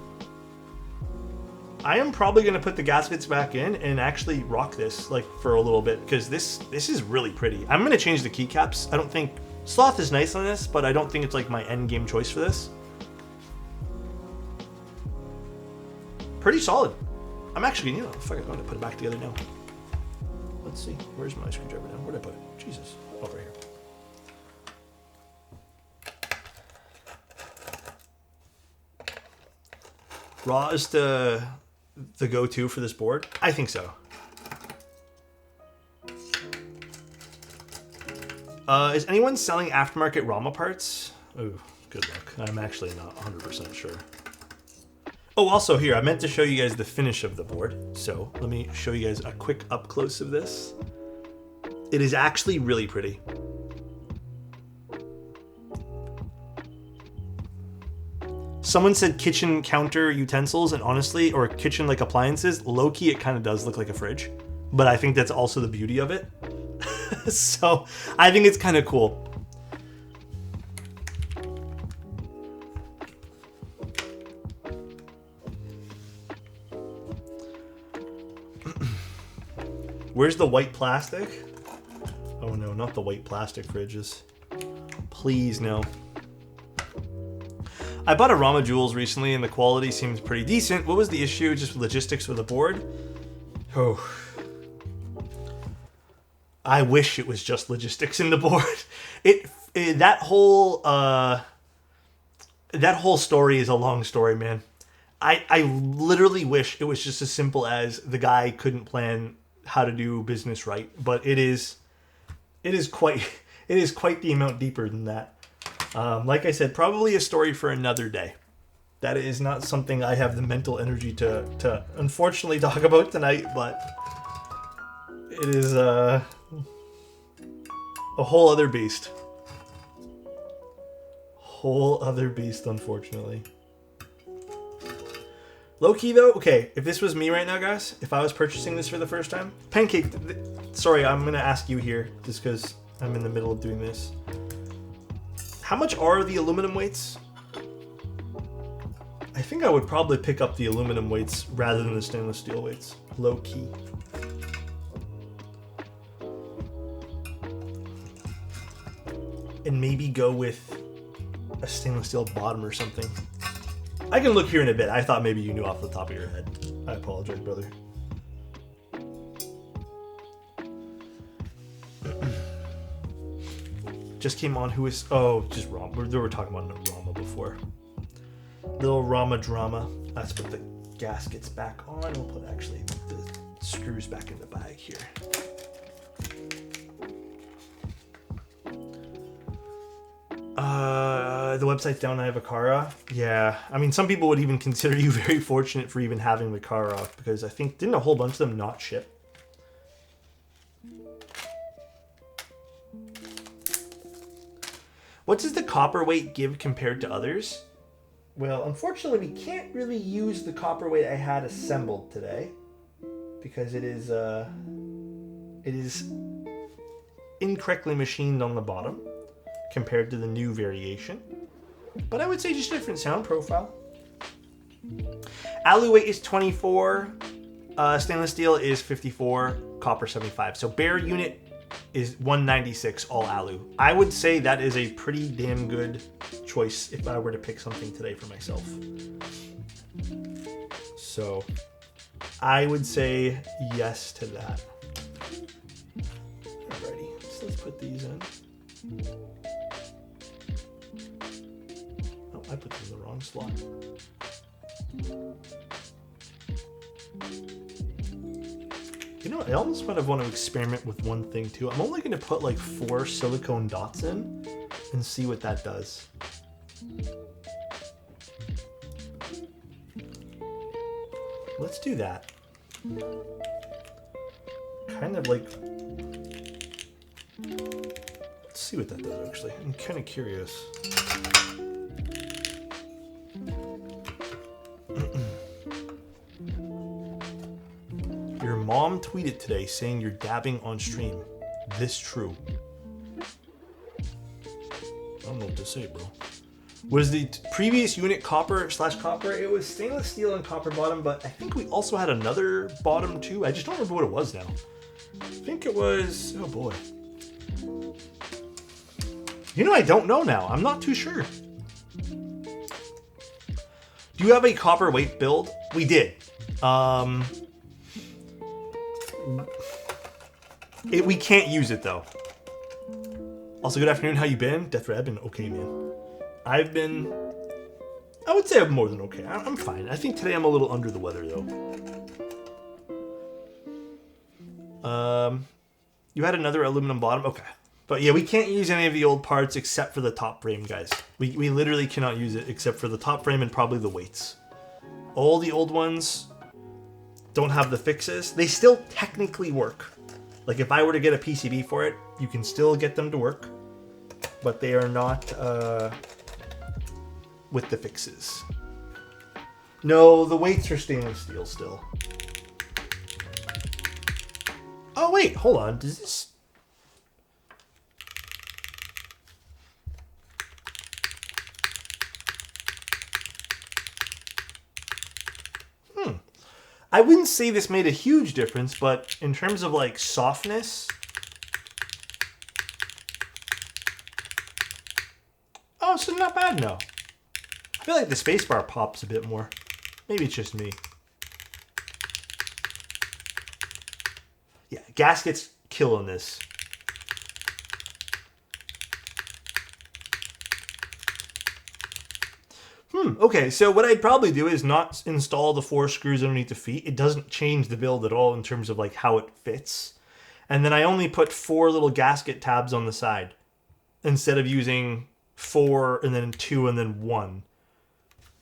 I am probably going to put the gaskets back in and actually rock this like for a little bit, because this is really pretty. I'm going to change the keycaps. I don't think sloth is nice on this, but I don't think it's like my end game choice for this. Pretty solid. I'm actually, you know, fuck it, I'm going to put it back together now. Let's see. Where's my screwdriver now? Where'd I put it? Jesus. Oh, right here. Raw is the go-to for this board? I think so. Is anyone selling aftermarket Rama parts? Ooh, good luck. I'm actually not 100% sure. Oh, also here, I meant to show you guys the finish of the board. So let me show you guys a quick up close of this. It is actually really pretty. Someone said kitchen counter utensils, and honestly, or kitchen like appliances, low-key it kind of does look like a fridge. But I think that's also the beauty of it. So I think it's kind of cool. Where's the white plastic? Oh no, not the white plastic fridges. Please no. I bought a Rama Jewels recently and the quality seems pretty decent. What was the issue? Just logistics with the board? Oh. I wish it was just logistics in the board. That whole story is a long story, man. I literally wish it was just as simple as the guy couldn't plan how to do business right, but it is quite the amount deeper than that. Like I said, probably a story for another day. That is not something I have the mental energy to unfortunately talk about tonight, but it is a whole other beast. Whole other beast, unfortunately. Low-key though, okay, if this was me right now, guys, if I was purchasing this for the first time, Pancake, sorry, I'm gonna ask you here, just because I'm in the middle of doing this. How much are the aluminum weights? I think I would probably pick up the aluminum weights rather than the stainless steel weights. Low-key. And maybe go with a stainless steel bottom or something. I can look here in a bit. I thought maybe you knew off the top of your head. I apologize, brother. Just came on. Who is... Oh, just Rama. They were talking about Rama before. Little Rama drama. Let's put the gaskets back on. We'll put actually the screws back in the bag here. The website's down. I have a Kara. Yeah, I mean, some people would even consider you very fortunate for even having the Kara, because I think didn't a whole bunch of them not ship? What does the copper weight give compared to others? Well, unfortunately, we can't really use the copper weight I had assembled today because it is incorrectly machined on the bottom compared to the new variation. But I would say just a different sound profile. Alu weight is 24, stainless steel is 54, copper 75. So bare unit is 196 all alu. I would say that is a pretty damn good choice if I were to pick something today for myself. So I would say yes to that. Alrighty, so let's put these in. Oh, I put them in the wrong slot. You know, I almost might have want to experiment with one thing too. I'm only going to put like 4 silicone dots in and see what that does. Let's do that. Kind of like... Let's see what that does actually. I'm kind of curious. Your mom tweeted today saying you're dabbing on stream. This true? don't know what to say, bro. Was the previous unit copper/copper? It was stainless steel and copper bottom, but I think we also had another bottom too. I just don't remember what it was now. I think it was, oh boy. You know, I don't know now. I'm not too sure. Do you have a copper weight build? We did. We can't use it though. Also, good afternoon. How you been? Death Ray, I've been okay, man. I would say I'm more than okay. I'm fine. I think today I'm a little under the weather though. You had another aluminum bottom? Okay. But yeah, we can't use any of the old parts except for the top frame, guys. We literally cannot use it except for the top frame and probably the weights. All the old ones don't have the fixes. They still technically work. Like if I were to get a PCB for it, you can still get them to work. But they are not with the fixes. No, the weights are stainless steel still. Oh wait, hold on. Does this... I wouldn't say this made a huge difference, but in terms of like softness... Oh, so not bad now. I feel like the spacebar pops a bit more. Maybe it's just me. Yeah, gaskets killing this. Okay, so what I'd probably do is not install the 4 screws underneath the feet. It doesn't change the build at all in terms of like how it fits. And then I only put 4 little gasket tabs on the side instead of using 4 and then 2 and then 1.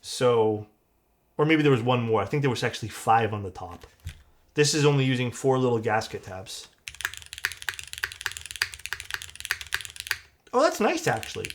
So, or maybe there was one more. I think there was actually 5 on the top. This is only using 4 little gasket tabs. Oh, that's nice actually.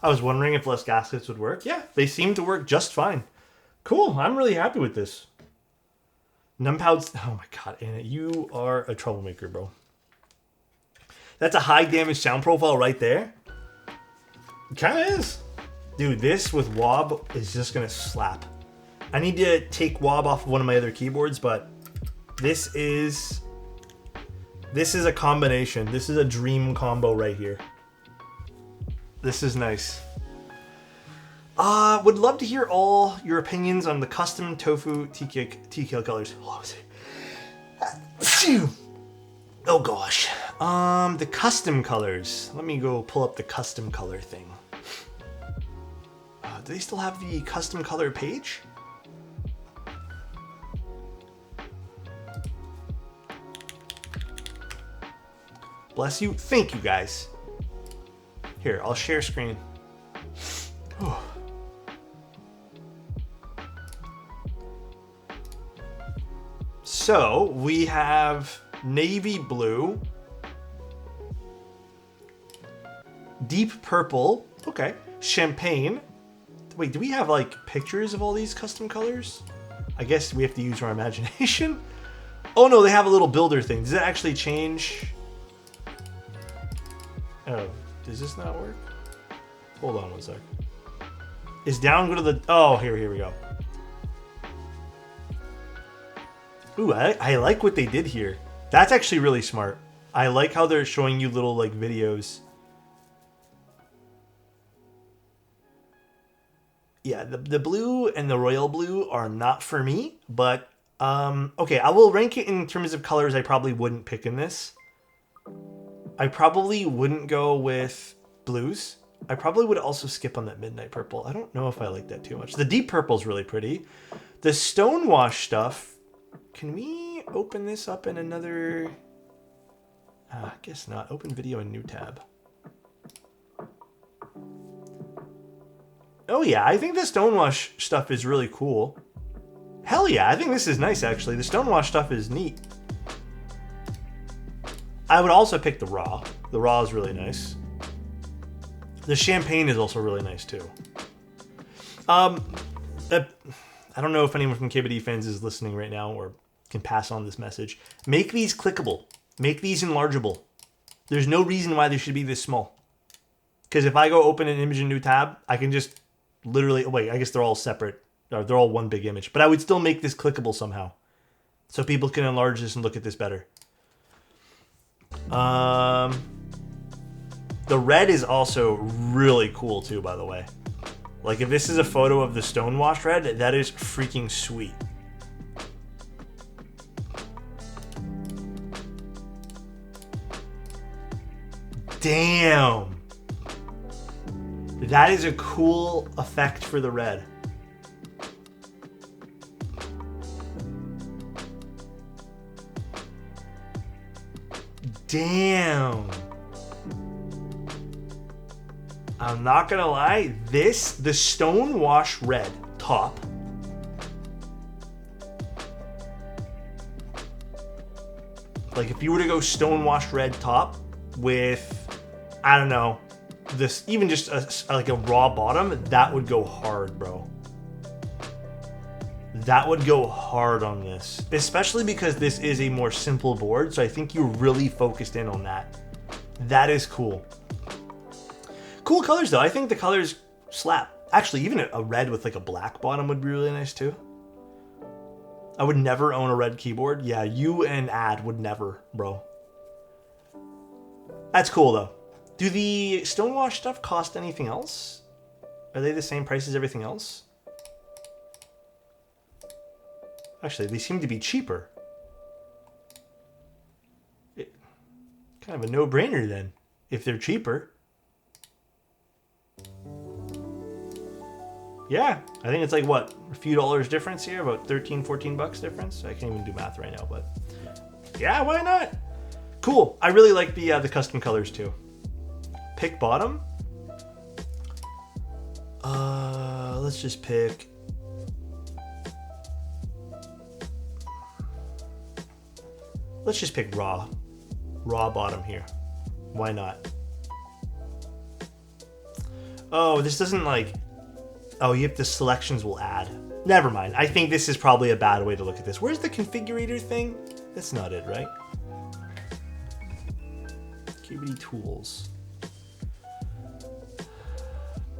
I was wondering if less gaskets would work. Yeah, they seem to work just fine. Cool, I'm really happy with this. Numpouds, oh my god, Anna, you are a troublemaker, bro. That's a high damage sound profile right there. It kind of is. Dude, this with wob is just gonna slap. I need to take wob off of one of my other keyboards, but this is a combination. This is a dream combo right here. This is nice. Would love to hear all your opinions on the custom Tofu TKL colors. Oh gosh. The custom colors. Let me go pull up the custom color thing. Do they still have the custom color page? Bless you. Thank you guys. Here, I'll share screen. So, we have navy blue, deep purple, okay, champagne. Wait, do we have like pictures of all these custom colors? I guess we have to use our imagination. Oh no, they have a little builder thing. Does it actually change? Oh. Does this not work? Hold on one sec. Is down go to the... Oh, here we go. Ooh, I like what they did here. That's actually really smart. I like how they're showing you little, like, videos. Yeah, the blue and the royal blue are not for me, but... okay, I will rank it in terms of colors I probably wouldn't pick in this. I probably wouldn't go with blues. I probably would also skip on that midnight purple. I don't know if I like that too much. The deep purple is really pretty. The stonewash stuff. Can we open this up in another... I guess not. Open video in new tab. Oh yeah, I think the stonewash stuff is really cool. Hell yeah, I think this is nice actually. The stonewash stuff is neat. I would also pick the raw. The raw is really nice. The champagne is also really nice too. I don't know if anyone from KBD fans is listening right now or can pass on this message. Make these clickable. Make these enlargeable. There's no reason why they should be this small. Because if I go open an image in a new tab, I can just literally... Wait, I guess they're all separate. Or they're all one big image. But I would still make this clickable somehow. So people can enlarge this and look at this better. The red is also really cool too, by the way. Like if this is a photo of the stonewash red, that is freaking sweet. Damn. That is a cool effect for the red. Damn. I'm not gonna lie, the stonewash red top like if you were to go stonewash red top with, I don't know, this even just like a raw bottom, that would go hard, bro. That would go hard on this, especially because this is a more simple board, so I think you're really focused in on that. That is cool. Cool colors though. I think the colors slap. Actually, even a red with like a black bottom would be really nice too. I would never own a red keyboard. Yeah, you and Ad would never, bro. That's cool though. Do the stonewash stuff cost anything else? Are they the same price as everything else? Actually, they seem to be cheaper. Kind of a no-brainer then, if they're cheaper. Yeah, I think it's like, what, a few dollars difference here? About 13, 14 bucks difference? I can't even do math right now, but yeah, why not? Cool. I really like the custom colors too. Pick bottom. Let's just pick... Let's just pick raw. Raw bottom here. Why not? Oh, this doesn't like... Oh, you have the selections will add. Never mind. I think this is probably a bad way to look at this. Where's the configurator thing? That's not it, right? KBD tools.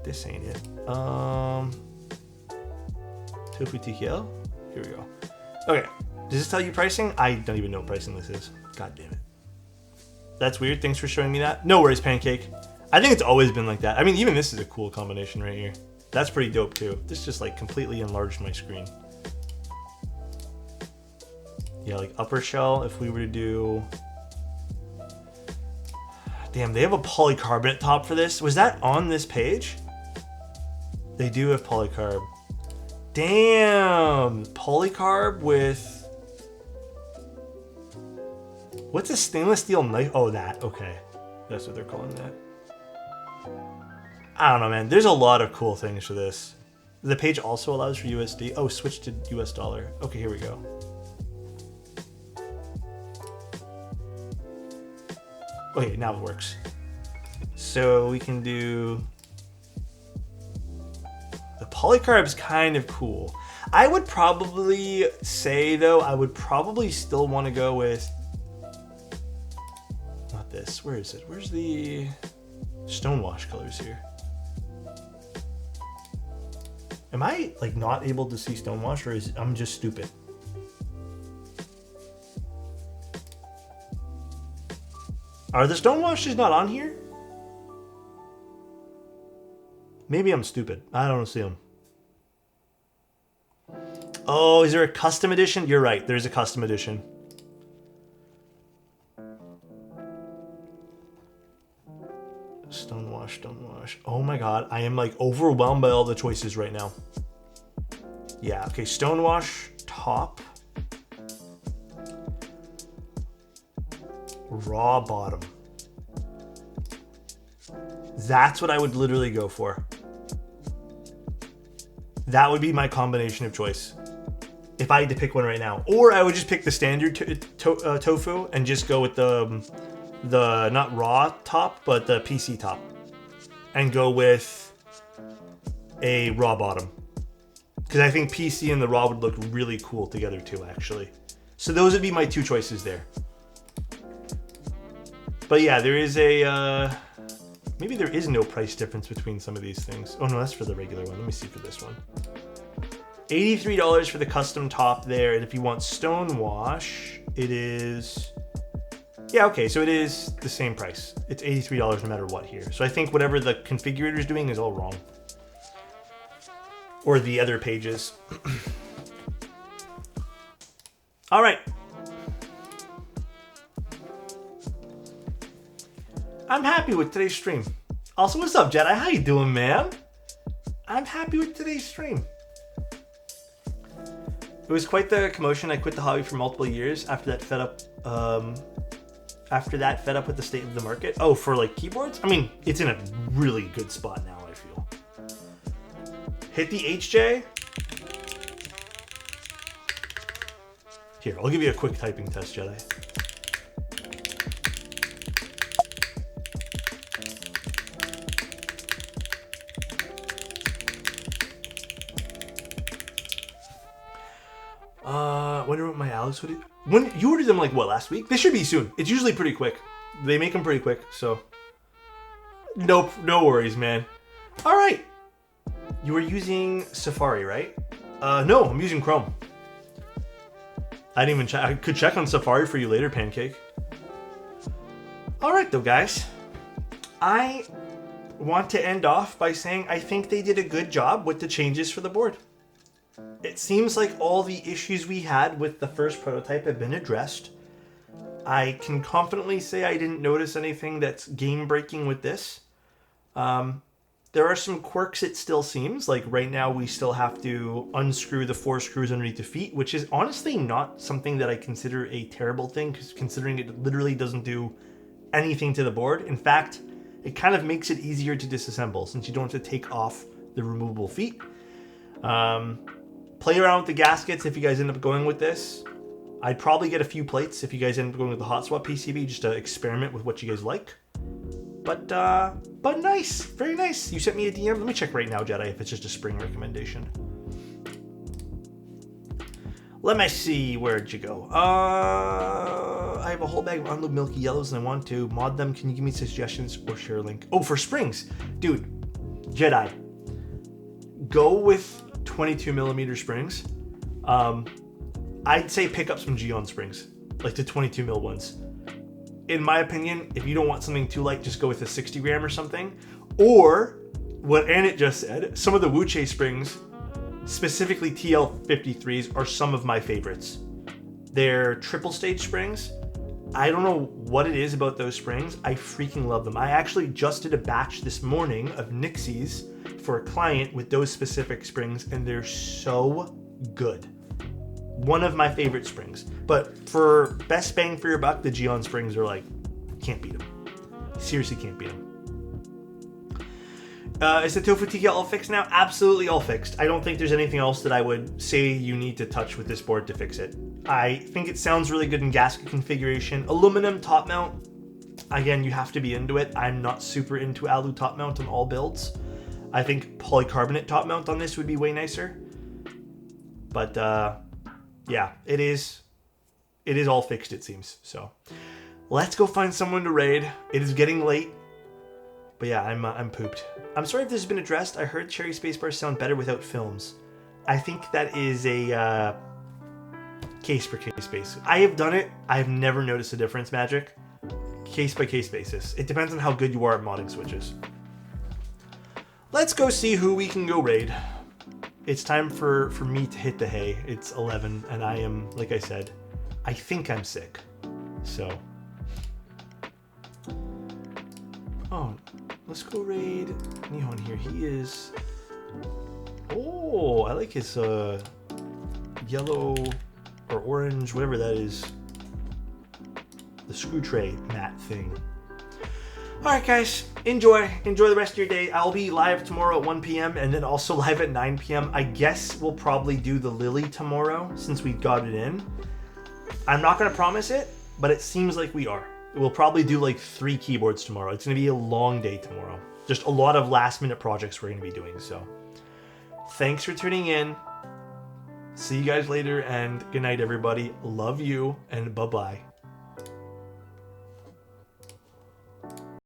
This ain't it. Tofu TKL? Here we go. Okay. Does this tell you pricing? I don't even know what pricing this is. God damn it. That's weird. Thanks for showing me that. No worries, Pancake. I think it's always been like that. I mean, even this is a cool combination right here. That's pretty dope too. This just like completely enlarged my screen. Yeah, like upper shell, if we were to do... Damn, they have a polycarbonate top for this. Was that on this page? They do have polycarb. Damn! Polycarb with... What's a stainless steel knife? Oh, that. Okay. That's what they're calling that. I don't know, man. There's a lot of cool things for this. The page also allows for USD. Oh, switch to US dollar. Okay, here we go. Okay, now it works. So we can do... The polycarb's kind of cool. I would probably say, though, I would probably still want to go with... Not this. Where is it? Where's the stonewash colors here? Am I, like, not able to see stonewash, or is it, I'm just stupid? Are the stonewashes not on here? Maybe I'm stupid. I don't see them. Oh, is there a custom edition? You're right, there's a custom edition. Stonewash, stonewash. Oh my god, I am like overwhelmed by all the choices right now. Yeah, okay, stonewash, top. Raw bottom. That's what I would literally go for. That would be my combination of choice if I had to pick one right now. Or I would just pick the standard tofu and just go with the not raw top, but the PC top. And go with a raw bottom. Because I think PC and the raw would look really cool together too, actually. So those would be my two choices there. But yeah, there is a... maybe there is no price difference between some of these things. Oh no, that's for the regular one. Let me see for this one. $83 for the custom top there. And if you want stone wash, it is... yeah, okay, so it is the same price. It's $83 no matter what here. So I think whatever the configurator is doing is all wrong. Or the other pages. All right. I'm happy with today's stream. Also, what's up, Jedi? How you doing, man? I'm happy with today's stream. It was quite the commotion. I quit the hobby for multiple years after that fed up with the state of the market. Oh, for like keyboards? I mean, it's in a really good spot now, I feel. Hit the HJ. Here, I'll give you a quick typing test, Jedi. Wonder what my Alex would... when you ordered them like what, last week? They should be soon. It's usually pretty quick. They make them pretty quick, so no worries, man. All right, you were using Safari, right? No, I'm using Chrome. I didn't even check. I could check on Safari for you later, Pancake. All right, though, guys. I want to end off by saying I think they did a good job with the changes for the board. It seems like all the issues we had with the first prototype have been addressed. I can confidently say I didn't notice anything that's game-breaking with this. There are some quirks, it still seems. Like right now we still have to unscrew the 4 screws underneath the feet, which is honestly not something that I consider a terrible thing, considering it literally doesn't do anything to the board. In fact, it kind of makes it easier to disassemble since you don't have to take off the removable feet. Play around with the gaskets if you guys end up going with this. I'd probably get a few plates if you guys end up going with the hot swap PCB just to experiment with what you guys like. But nice, very nice. You sent me a DM. Let me check right now, Jedi, if it's just a spring recommendation. Let me see, where'd you go? I have a whole bag of unload milky yellows and I want to mod them. Can you give me suggestions or share a link? Oh, for springs. Dude, Jedi, go with 22mm springs. I'd say pick up some Geon springs, like the 22mm ones. In my opinion, if you don't want something too light, just go with a 60 gram or something. Or, what Annette just said, some of the Wuche springs, specifically TL53s, are some of my favorites. They're triple stage springs. I don't know what it is about those springs. I freaking love them. I actually just did a batch this morning of Nixies for a client with those specific springs, and they're so good. One of my favorite springs. But for best bang for your buck, the Geon springs are like, can't beat them. Seriously can't beat them. Is the Tofu TKL all fixed now? Absolutely all fixed. I don't think there's anything else that I would say you need to touch with this board to fix it. I think it sounds really good in gasket configuration. Aluminum top mount, again, you have to be into it. I'm not super into alu top mount on all builds. I think polycarbonate top mount on this would be way nicer. But yeah, it is all fixed, it seems. So let's go find someone to raid. It is getting late. But yeah, I'm pooped. I'm sorry if this has been addressed. I heard cherry spacebars sound better without films. I think that is a case per case basis. I have done it. I have never noticed a difference, Magic. Case by case basis. It depends on how good you are at modding switches. Let's go see who we can go raid. It's time for me to hit the hay. It's 11 and I am, like I said, I think I'm sick. So. Oh, let's go raid Nihon here. He is... Oh, I like his yellow or orange, whatever that is. The screw tray mat thing. Alright guys, enjoy the rest of your day. I'll be live tomorrow at 1 p.m. and then also live at 9 p.m. I guess we'll probably do the Lily tomorrow since we got it in. I'm not going to promise it, but it seems like we are. We'll probably do like 3 keyboards tomorrow. It's going to be a long day tomorrow. Just a lot of last minute projects we're going to be doing. So thanks for tuning in. See you guys later and good night, everybody. Love you and bye-bye.